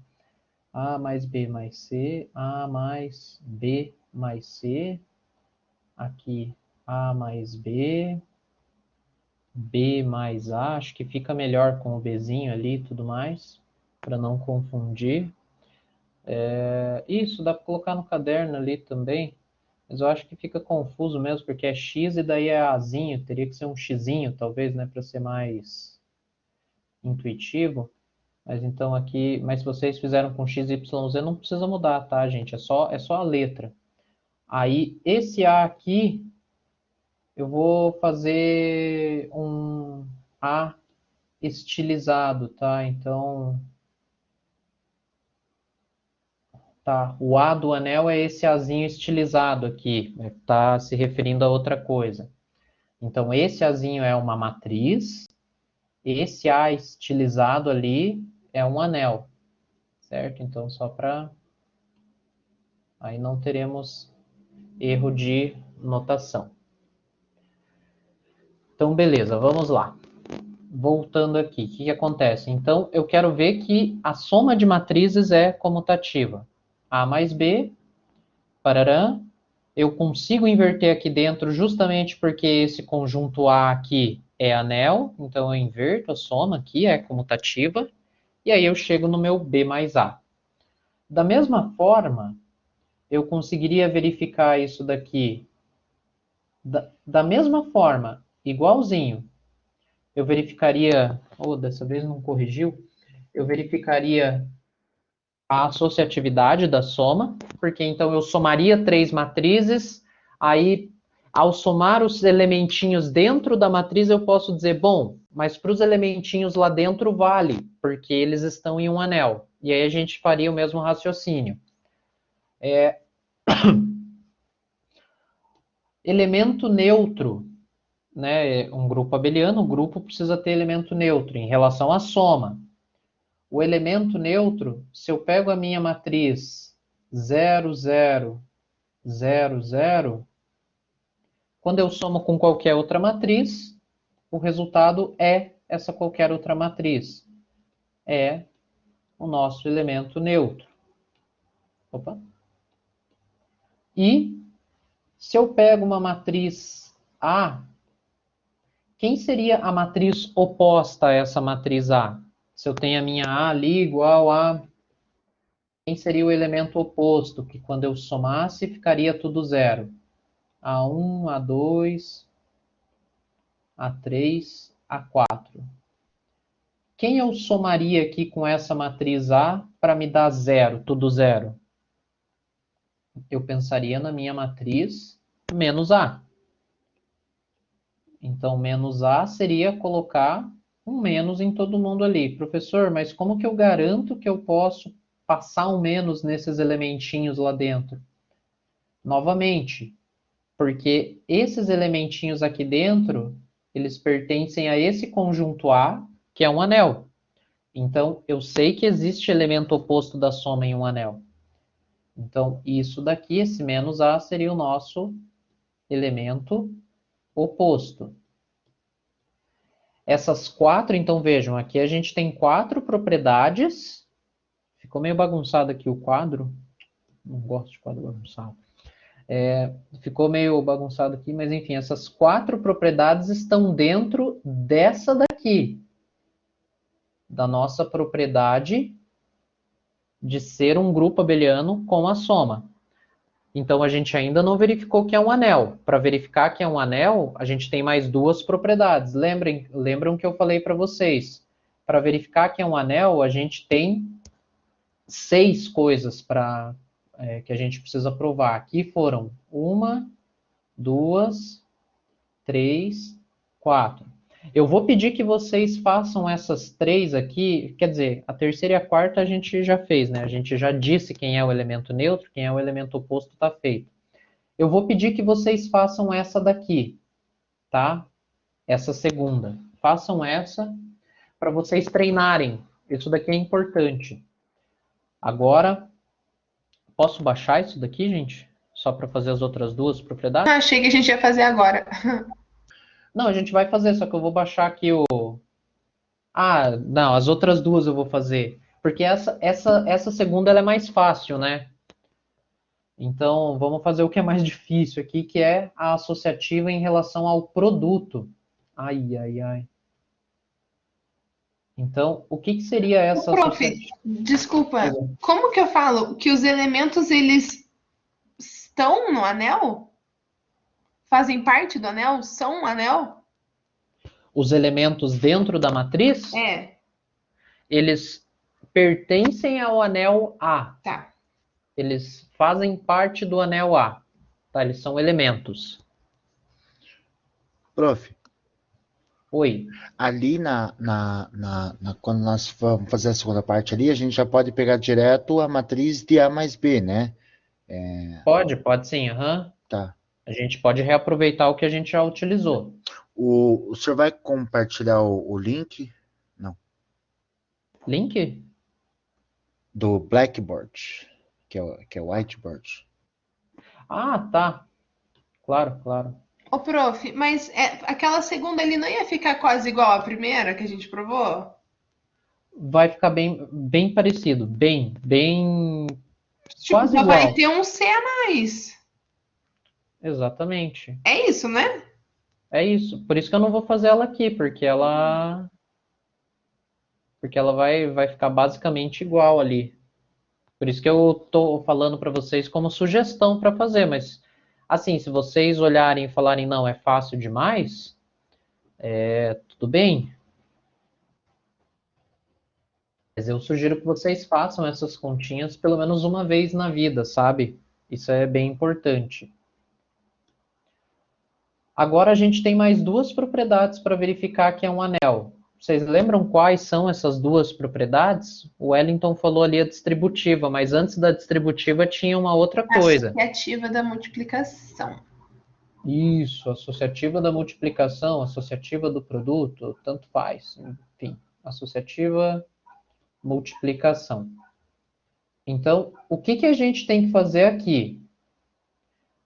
A mais B mais C, A mais B mais C. Aqui, A mais B, B mais A. Acho que fica melhor com o Bzinho ali e tudo mais, para não confundir. Isso, dá para colocar no caderno ali também, mas eu acho que fica confuso mesmo, porque é X e daí é Azinho, teria que ser um Xzinho, talvez, né, para ser mais intuitivo. Mas então aqui, mas se vocês fizeram com X, Y, Z, não precisa mudar, tá, gente? É só a letra. Aí, esse A aqui, eu vou fazer um A estilizado, tá? Então, tá, o A do anel é esse Azinho estilizado aqui, né? Tá se referindo a outra coisa. Então, esse Azinho é uma matriz, esse A estilizado ali é um anel, certo? Então, só para... Aí não teremos erro de notação. Então, beleza, vamos lá. Voltando aqui, o que acontece? Então, eu quero ver que a soma de matrizes é comutativa. A mais B, parará. Eu consigo inverter aqui dentro justamente porque esse conjunto A aqui é anel, então eu inverto a soma aqui, é comutativa, e aí eu chego no meu B mais A. Da mesma forma, eu conseguiria verificar isso daqui da mesma forma, igualzinho. Eu verificaria, dessa vez não corrigiu, eu verificaria a associatividade da soma, porque então eu somaria três matrizes, aí ao somar os elementinhos dentro da matriz eu posso dizer, bom, mas para os elementinhos lá dentro vale, porque eles estão em um anel. E aí a gente faria o mesmo raciocínio. Elemento neutro, né? Um grupo abeliano, o grupo precisa ter elemento neutro em relação à soma. O elemento neutro, se eu pego a minha matriz 0, 0, 0, 0, quando eu somo com qualquer outra matriz, o resultado é essa qualquer outra matriz. É o nosso elemento neutro. Opa. E se eu pego uma matriz A, quem seria a matriz oposta a essa matriz A? Se eu tenho a minha A ali igual a... Quem seria o elemento oposto, que quando eu somasse ficaria tudo zero? A1, A2, A3, A4. Quem eu somaria aqui com essa matriz A para me dar zero, tudo zero? Eu pensaria na minha matriz menos A. Então, menos A seria colocar um menos em todo mundo ali. Professor, mas como que eu garanto que eu posso passar um menos nesses elementinhos lá dentro? Novamente, porque esses elementinhos aqui dentro, eles pertencem a esse conjunto A, que é um anel. Então, eu sei que existe elemento oposto da soma em um anel. Então, isso daqui, esse menos A, seria o nosso elemento oposto. Essas quatro, então vejam, aqui a gente tem quatro propriedades. Ficou meio bagunçado aqui o quadro. Não gosto de quadro bagunçado. Ficou meio bagunçado aqui, mas enfim, essas quatro propriedades estão dentro dessa daqui. da nossa propriedade de ser um grupo abeliano com a soma. Então, a gente ainda não verificou que é um anel. Para verificar que é um anel, a gente tem mais duas propriedades. Lembram que eu falei para vocês? Para verificar que é um anel, a gente tem 6 coisas que a gente precisa provar. Aqui foram 1, 2, 3, 4. Eu vou pedir que vocês façam essas 3 aqui, quer dizer, a terceira e a quarta a gente já fez, né? A gente já disse quem é o elemento neutro, quem é o elemento oposto está feito. Eu vou pedir que vocês façam essa daqui, tá? Essa segunda. Façam essa para vocês treinarem. Isso daqui é importante. Agora, posso baixar isso daqui, gente? Só para fazer as outras duas propriedades? Achei que a gente ia fazer agora. Não, a gente vai fazer, só que eu vou baixar aqui o. Ah, não, as outras duas eu vou fazer. Porque essa segunda ela é mais fácil, né? Então, vamos fazer o que é mais difícil aqui, que é a associativa em relação ao produto. Ai, ai, ai. Então, o que seria essa Prof, associativa? desculpa, como que eu falo que os elementos eles estão no anel? Fazem parte do anel? São um anel? Os elementos dentro da matriz, É, eles pertencem ao anel A. tá. Eles fazem parte do anel A. Tá? Eles são elementos. Prof, Oi. ali quando nós vamos fazer a segunda parte ali, a gente já pode pegar direto a matriz de A mais B, né? Pode sim, aham. Tá. A gente pode reaproveitar o que a gente já utilizou. O senhor vai compartilhar o link? Não. Link? Do Blackboard, que é o whiteboard. Ah, tá. Claro, claro. Ô, prof, mas aquela segunda ali não ia ficar quase igual à primeira que a gente provou? Vai ficar bem parecido. Bem. Tipo, Quase só vai igual. ter um C a mais. Exatamente. É isso, né? É isso. Por isso que eu não vou fazer ela aqui, porque ela vai ficar basicamente igual ali. Por isso que eu tô falando para vocês como sugestão para fazer, mas assim, se vocês olharem e falarem não, é fácil demais, tudo bem. Mas eu sugiro que vocês façam essas continhas pelo menos uma vez na vida, sabe? Isso é bem importante. Agora a gente tem mais duas propriedades para verificar que é um anel. Vocês lembram quais são essas duas propriedades? O Wellington falou ali a distributiva, mas antes da distributiva tinha uma outra coisa. Associativa da multiplicação. Isso, associativa da multiplicação, associativa do produto, tanto faz. Enfim, associativa, multiplicação. Então, o que a gente tem que fazer aqui?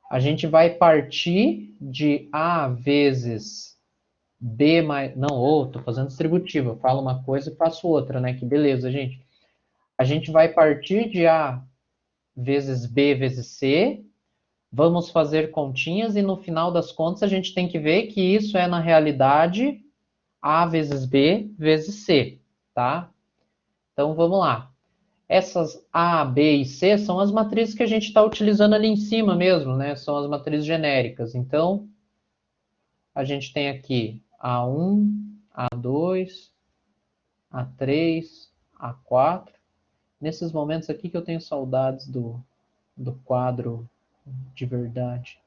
A gente vai partir de A vezes B mais. Não, estou fazendo distributiva. Eu falo uma coisa e faço outra, né? Que beleza, gente. A gente vai partir de A vezes B vezes C. Vamos fazer continhas e no final das contas a gente tem que ver que isso é, na realidade, A vezes B vezes C, tá? Então vamos lá. Essas A, B e C são as matrizes que a gente está utilizando ali em cima mesmo, né? São as matrizes genéricas. Então, a gente tem aqui A1, A2, A3, A4. Nesses momentos aqui que eu tenho saudades do quadro de verdade.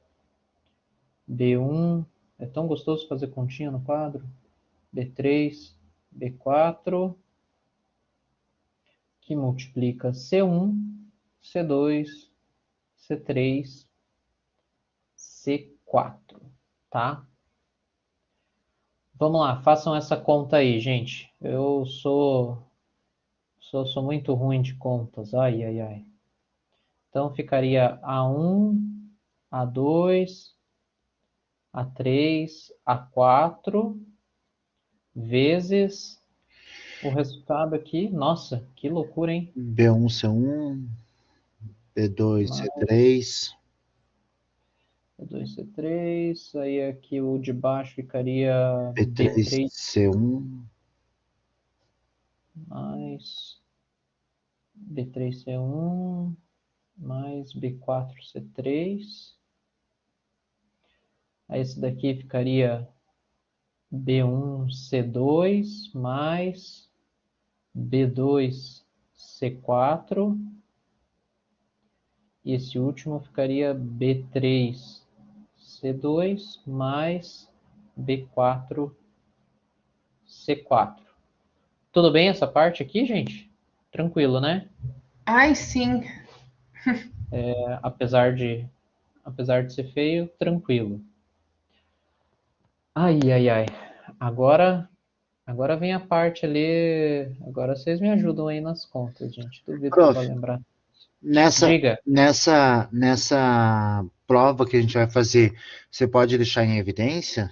B1, é tão gostoso fazer continha no quadro. B3, B4, que multiplica C1, C2, C3, C4, tá? Vamos lá, façam essa conta aí, gente. Eu sou muito ruim de contas. Ai, ai, ai. Então ficaria A1, A2, A3, A4 vezes o resultado aqui. Nossa, que loucura, hein? B1, C1, B2, C3. B2, C3. Aí aqui o de baixo ficaria B3, B3, C1. mais B3C1 mais B4C3. Aí esse daqui ficaria B1C2 mais B2C4. E esse último ficaria B3C2 mais B4C4. Tudo bem essa parte aqui, gente? Tranquilo, né? Ai, sim. Apesar de ser feio, tranquilo. Ai, ai, ai. Agora vem a parte ali. Agora vocês me ajudam aí nas contas, gente. Duvido que eu vou Prof, lembrar. nessa, Diga. nessa, nessa prova que a gente vai fazer, você pode deixar em evidência?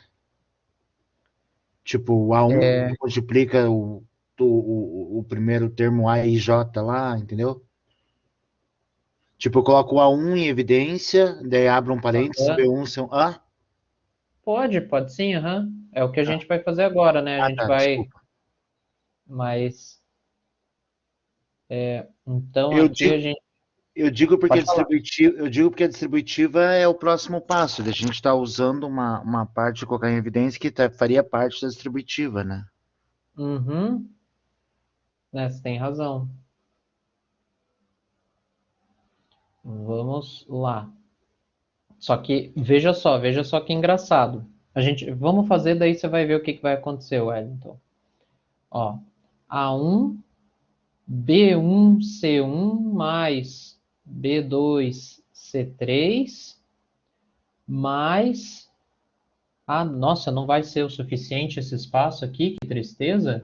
Tipo, o A1 multiplica o primeiro termo A e J lá, entendeu? Tipo, eu coloco o A1 em evidência, daí abro um parênteses, Aham. B1 são A. Pode sim, aham. É o que a Tá. gente vai fazer agora, né? A Ah, gente tá, vai. desculpa. Mas. Então Eu aqui a digo, gente. eu digo porque Pode falar. a distributiva é o próximo passo. A gente está usando uma parte de colocar em evidência que faria parte da distributiva, né? Uhum. Né, você tem razão. Vamos lá. Só que veja só que engraçado. Vamos fazer, daí você vai ver o que vai acontecer, Wellington. Ó, A1, B1C1 mais B2C3 mais. Ah, nossa, não vai ser o suficiente esse espaço aqui, que tristeza.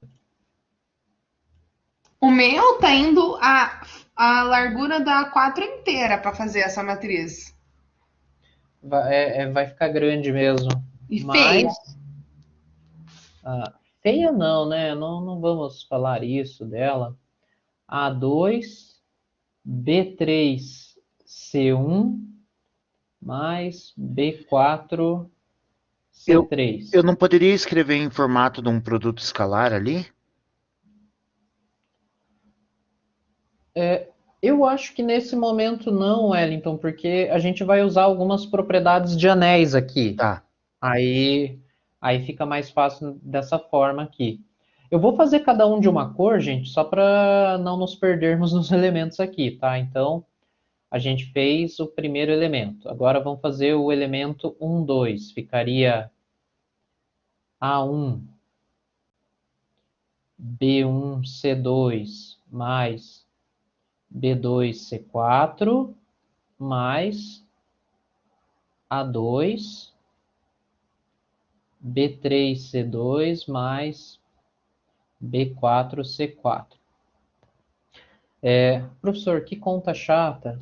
O meu tá indo a largura da A4 inteira para fazer essa matriz. Vai ficar grande mesmo. E feia. Mas. Feia não, né? Não vamos falar isso dela. A2, B3C1 mais Eu, B4C3. eu não poderia escrever em formato de um produto escalar ali? Eu acho que nesse momento não, Wellington, porque a gente vai usar algumas propriedades de anéis aqui. Tá. Aí, aí fica mais fácil dessa forma aqui. Eu vou fazer cada um de uma cor, gente, só para não nos perdermos nos elementos aqui, tá? Então, a gente fez o primeiro elemento. Agora vamos fazer o elemento 1, 2. Ficaria A1, B1C2 mais B2C4 mais A2, B3C2 mais B4C4. Professor, que conta chata.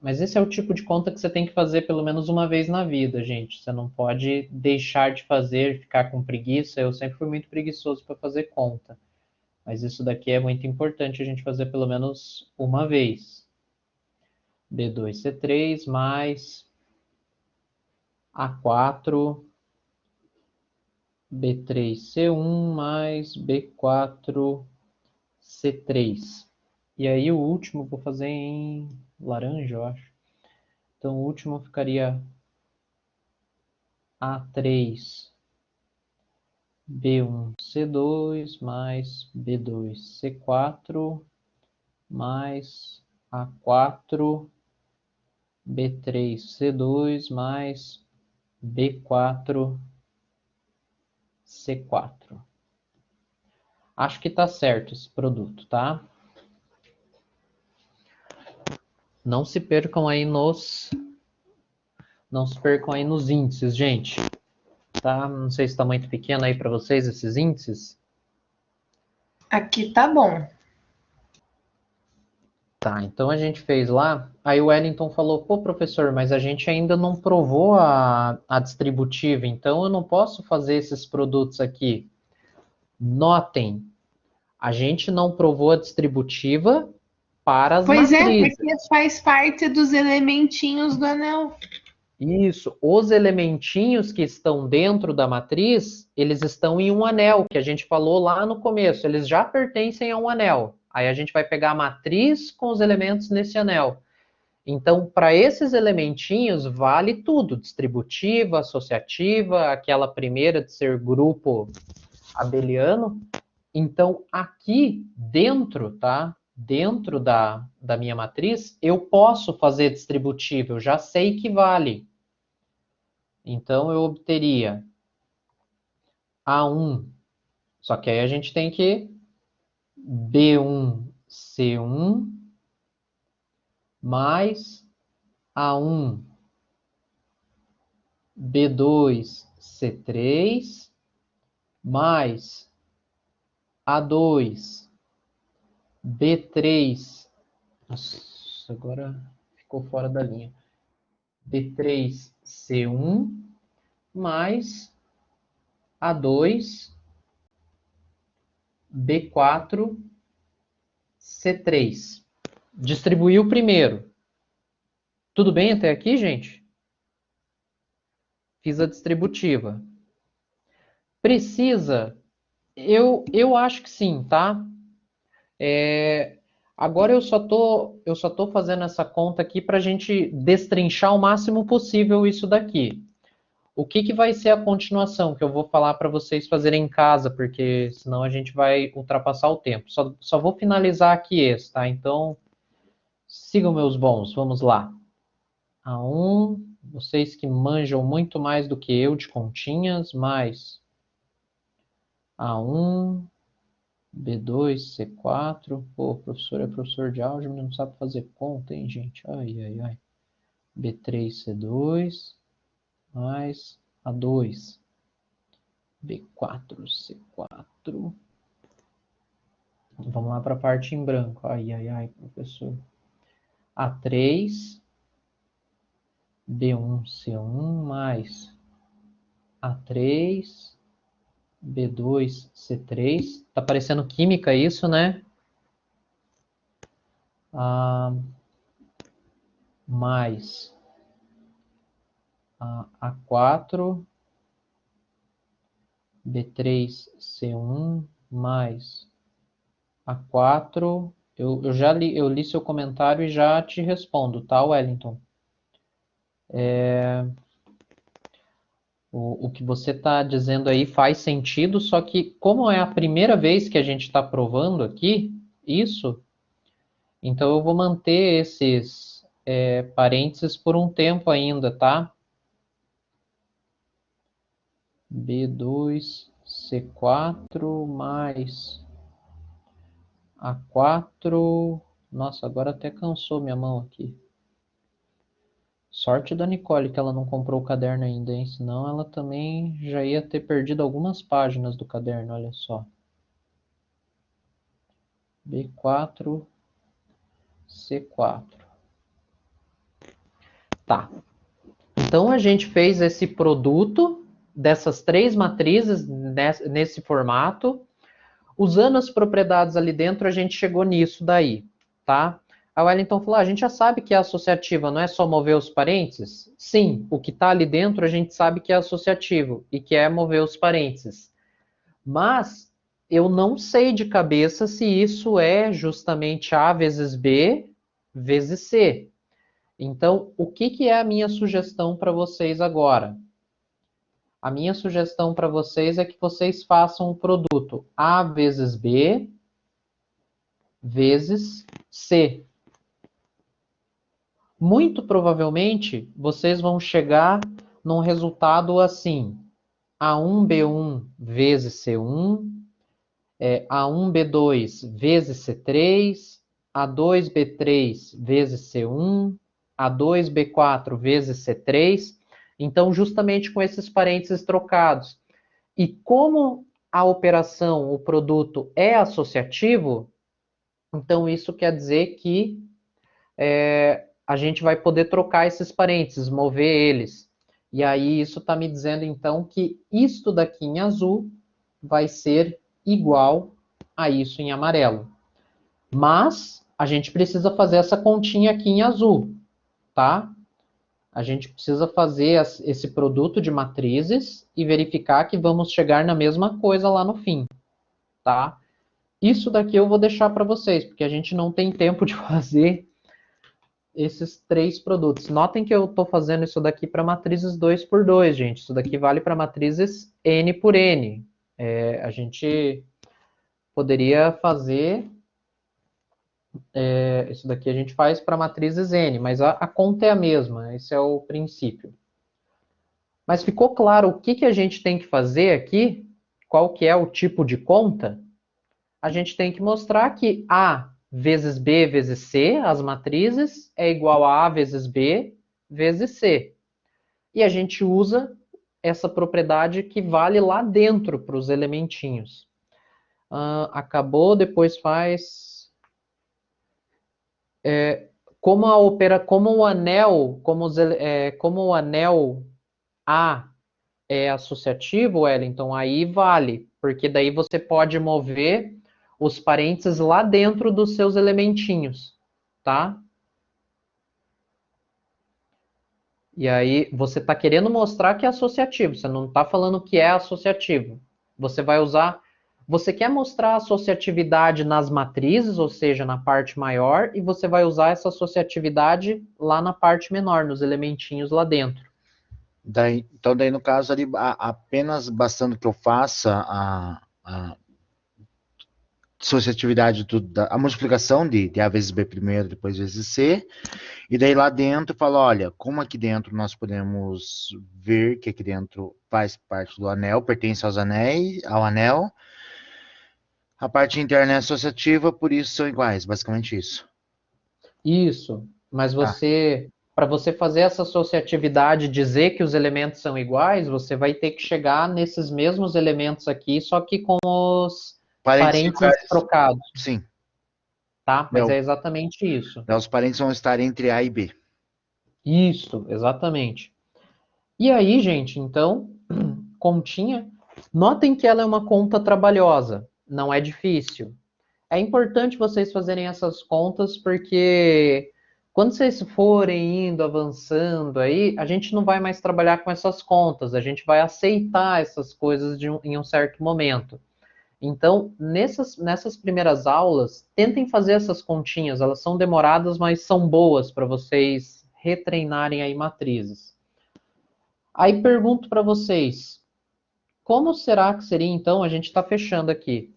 Mas esse é o tipo de conta que você tem que fazer pelo menos uma vez na vida, gente. Você não pode deixar de fazer, ficar com preguiça. Eu sempre fui muito preguiçoso para fazer conta. Mas isso daqui é muito importante a gente fazer pelo menos uma vez. B2C3 mais A4, B3C1 mais B4C3. E aí o último vou fazer em laranja, eu acho. Então o último ficaria A3, B1C2 mais B2C4 mais A4, B3C2 mais B4C4. Acho que tá certo esse produto, tá? Não se percam aí nos índices, gente. Tá? Não sei se está muito pequeno aí para vocês esses índices. Aqui tá bom. Tá, então a gente fez lá. Aí o Wellington falou: pô, professor, mas a gente ainda não provou a distributiva, então eu não posso fazer esses produtos aqui. Notem, a gente não provou a distributiva para as Pois é, matrizes. porque faz parte dos elementinhos do anel. Isso, os elementinhos que estão dentro da matriz, eles estão em um anel, que a gente falou lá no começo, eles já pertencem a um anel. Aí a gente vai pegar a matriz com os elementos nesse anel. Então, para esses elementinhos, vale tudo, distributiva, associativa, aquela primeira de ser grupo abeliano. Então, aqui dentro, tá? Dentro da minha matriz, eu posso fazer distributiva, eu já sei que vale. Então, eu obteria A1, só que aí a gente tem que B1, C1, mais A1, B2, C3, mais A2, B3, nossa, agora ficou fora da linha, B3, C1, mais A2, B4, C3. Distribuiu primeiro. Tudo bem até aqui, gente? Fiz a distributiva. Precisa? Eu acho que sim, tá? Agora eu só tô fazendo essa conta aqui para a gente destrinchar o máximo possível isso daqui. O que vai ser a continuação que eu vou falar para vocês fazerem em casa, porque senão a gente vai ultrapassar o tempo. Só vou finalizar aqui esse, tá? Então, sigam meus bons, vamos lá. A1, vocês que manjam muito mais do que eu de continhas, mais A1, B2, C4. Pô, o professor é professor de álgebra, não sabe fazer conta, hein, gente? Ai, ai, ai. B3, C2, mais A2. B4, C4. Vamos lá para a parte em branco. Ai, ai, ai, professor. A3, B1, C1, mais A3, B2, C3. Tá parecendo química isso, né? Mais A4, B3, C1, mais A4. Eu li seu comentário e já te respondo, tá, Wellington? O que você está dizendo aí faz sentido, só que como é a primeira vez que a gente está provando aqui isso, então eu vou manter esses parênteses por um tempo ainda, tá? B2, C4 mais A4. Nossa, agora até cansou minha mão aqui. Sorte da Nicole que ela não comprou o caderno ainda, hein? Senão ela também já ia ter perdido algumas páginas do caderno, olha só. B4, C4. Tá. Então a gente fez esse produto dessas três matrizes nesse formato. Usando as propriedades ali dentro, a gente chegou nisso daí, tá? A Wellington falou, a gente já sabe que é associativa, não é só mover os parênteses? Sim, o que está ali dentro a gente sabe que é associativo e que é mover os parênteses. Mas eu não sei de cabeça se isso é justamente A vezes B vezes C. Então, o que é a minha sugestão para vocês agora? A minha sugestão para vocês é que vocês façam o produto A vezes B vezes C. Muito provavelmente, vocês vão chegar num resultado assim. A1B1 vezes C1, A1B2 vezes C3, A2B3 vezes C1, A2B4 vezes C3. Então, justamente com esses parênteses trocados. E como a operação, o produto é associativo, então isso quer dizer que a gente vai poder trocar esses parênteses, mover eles. E aí isso está me dizendo, então, que isto daqui em azul vai ser igual a isso em amarelo. Mas a gente precisa fazer essa continha aqui em azul, tá? A gente precisa fazer esse produto de matrizes e verificar que vamos chegar na mesma coisa lá no fim, tá? Isso daqui eu vou deixar para vocês, porque a gente não tem tempo de fazer esses 3 produtos. Notem que eu estou fazendo isso daqui para matrizes 2 por 2, gente. Isso daqui vale para matrizes N por N. A gente poderia fazer... isso daqui a gente faz para matrizes N, mas a conta é a mesma. Esse é o princípio. Mas ficou claro o que a gente tem que fazer aqui? Qual que é o tipo de conta? A gente tem que mostrar que A vezes B vezes C, as matrizes, é igual a A vezes B vezes C. E a gente usa essa propriedade que vale lá dentro para os elementinhos. Acabou, depois faz... como o anel, como o anel A é associativo, Wellington, aí vale, porque daí você pode mover os parênteses lá dentro dos seus elementinhos, tá? E aí você está querendo mostrar que é associativo, você não está falando que é associativo. Você vai usar... Você quer mostrar a associatividade nas matrizes, ou seja, na parte maior, e você vai usar essa associatividade lá na parte menor, nos elementinhos lá dentro. Então, no caso ali, apenas bastando que eu faça a associatividade, a multiplicação de A vezes B primeiro, depois vezes C, e daí lá dentro eu falo, olha, como aqui dentro nós podemos ver que aqui dentro faz parte do anel, pertence ao anel, a parte interna é associativa, por isso são iguais, basicamente isso. Isso, mas para você fazer essa associatividade, dizer que os elementos são iguais, você vai ter que chegar nesses mesmos elementos aqui, só que com os parênteses trocados. Sim. Tá? Mas é exatamente isso. Os parênteses vão estar entre A e B. Isso, exatamente. E aí, gente, então, continha. Notem que ela é uma conta trabalhosa, não é difícil. É importante vocês fazerem essas contas porque quando vocês forem indo, avançando aí, a gente não vai mais trabalhar com essas contas, a gente vai aceitar essas coisas em um certo momento. Então, nessas primeiras aulas, tentem fazer essas continhas, elas são demoradas, mas são boas para vocês retreinarem aí matrizes. Aí pergunto para vocês, como será que seria então, a gente está fechando aqui,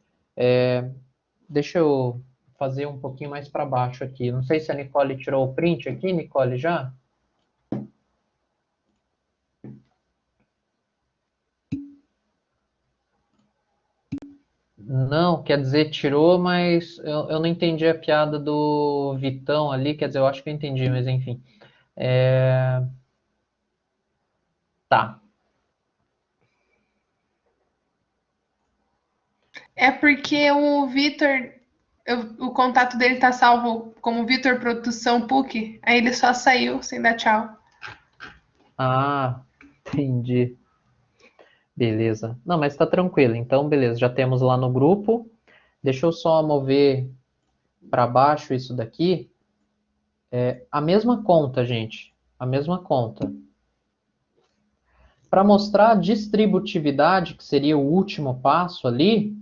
deixa eu fazer um pouquinho mais para baixo aqui. Não sei se a Nicole tirou o print aqui, Nicole, já? Não, quer dizer, tirou, mas eu não entendi a piada do Vitão ali. Quer dizer, eu acho que eu entendi, mas enfim. Tá. É porque o Vitor, o contato dele tá salvo como Vitor Produção PUC, aí ele só saiu sem dar tchau. Ah, entendi. Beleza. Não, mas tá tranquilo. Então, beleza, já temos lá no grupo. Deixa eu só mover para baixo isso daqui. A mesma conta, gente. A mesma conta. Para mostrar a distributividade, que seria o último passo ali,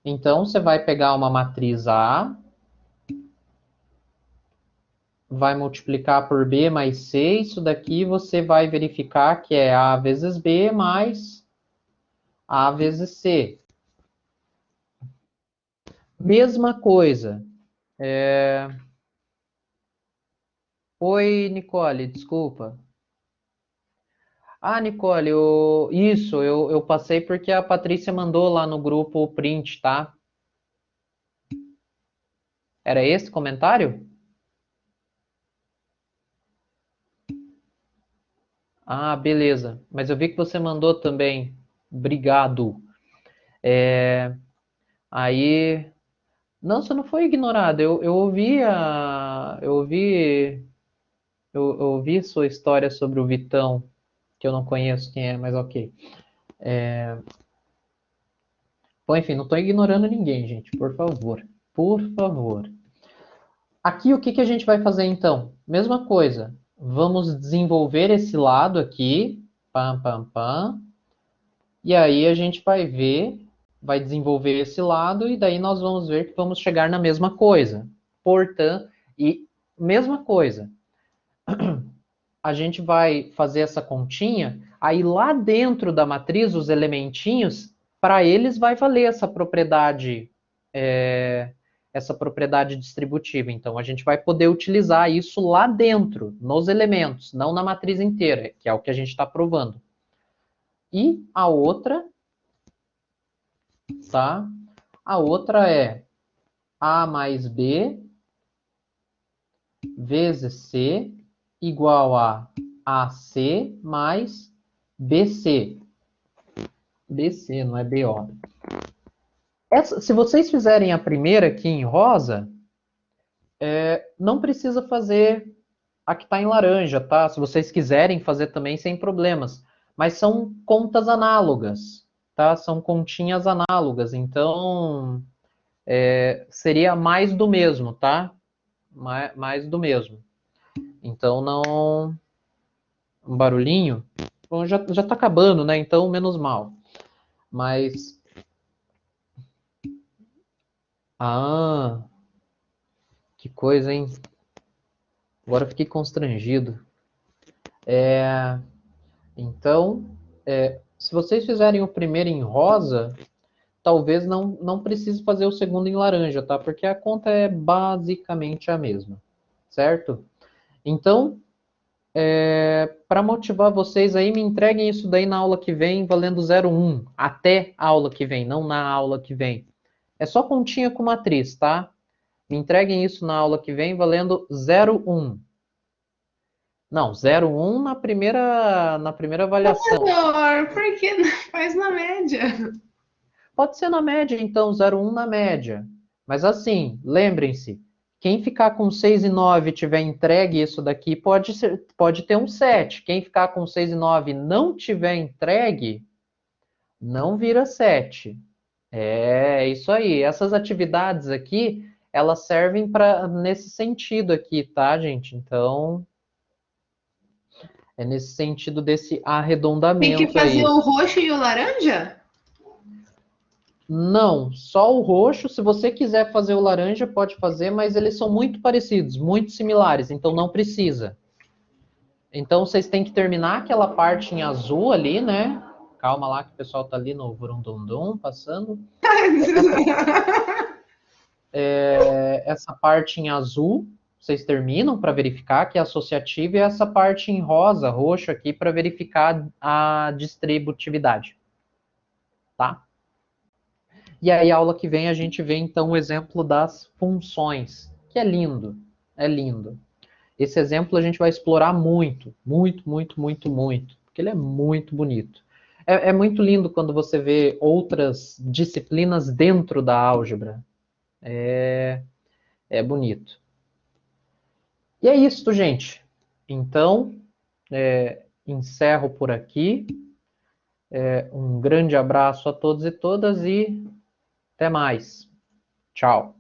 então você vai pegar uma matriz A, vai multiplicar por B mais C, isso daqui você vai verificar que é A vezes B mais A vezes C. Mesma coisa. Oi, Nicole, desculpa. Ah, Nicole, eu passei porque a Patrícia mandou lá no grupo o print, tá? Era esse comentário? Ah, beleza. Mas eu vi que você mandou também. Obrigado. Aí... Não, você não foi ignorado. Eu ouvi sua história sobre o Vitão, que eu não conheço quem é, mas ok. Bom, enfim, não estou ignorando ninguém, gente, por favor. Por favor. Aqui, o que a gente vai fazer, então? Mesma coisa. vamos desenvolver esse lado aqui, pam, pam, pam, e aí a gente vai ver, vai desenvolver esse lado, e daí nós vamos ver que vamos chegar na mesma coisa. Portanto, e mesma coisa, a gente vai fazer essa continha, aí lá dentro da matriz, os elementinhos, para eles vai valer essa propriedade distributiva. Então, a gente vai poder utilizar isso lá dentro, nos elementos, não na matriz inteira, que é o que a gente está provando. E a outra, tá? A outra é A mais B vezes C igual a AC mais BC. BC, não é BO. Se vocês fizerem a primeira aqui em rosa, não precisa fazer a que está em laranja, tá? Se vocês quiserem fazer também, sem problemas. Mas são contas análogas, tá? São continhas análogas. Então, seria mais do mesmo, tá? Mais do mesmo. Então, não... Um barulhinho. Bom, já tá acabando, né? Então, menos mal. Mas... Ah... Que coisa, hein? Agora eu fiquei constrangido. Então, se vocês fizerem o primeiro em rosa, talvez não precise fazer o segundo em laranja, tá? Porque a conta é basicamente a mesma, certo? Então, para motivar vocês aí, me entreguem isso daí na aula que vem, valendo 0,1, até a aula que vem, não na aula que vem. É só continha com matriz, tá? Me entreguem isso na aula que vem, valendo 0,1. Não, 0,1 na primeira avaliação. Professor, por que não faz na média? Pode ser na média, então, 0,1 na média. Mas assim, lembrem-se, quem ficar com 6,9 e tiver entregue isso daqui, pode ter um 7. Quem ficar com 6,9 e não tiver entregue, não vira 7. É isso aí. Essas atividades aqui, elas servem nesse sentido aqui, tá, gente? Então, é nesse sentido desse Tem que arredondamento fazer aí. o roxo e o laranja? Não, só o roxo. Se você quiser fazer o laranja, pode fazer, mas eles são muito parecidos, muito similares, então não precisa. Então vocês têm que terminar aquela parte em azul ali, né? Calma lá que o pessoal tá ali no Vurundundum passando. Essa parte em azul, vocês terminam para verificar que é associativa e essa parte em rosa, roxo aqui para verificar a distributividade, tá? E aí, a aula que vem, a gente vê então o exemplo das funções, que é lindo, é lindo. Esse exemplo a gente vai explorar muito, muito, muito, muito, muito, porque ele é muito bonito. É muito lindo quando você vê outras disciplinas dentro da álgebra. É bonito. E é isso, gente. Então, encerro por aqui. Um grande abraço a todos e todas e até mais. Tchau.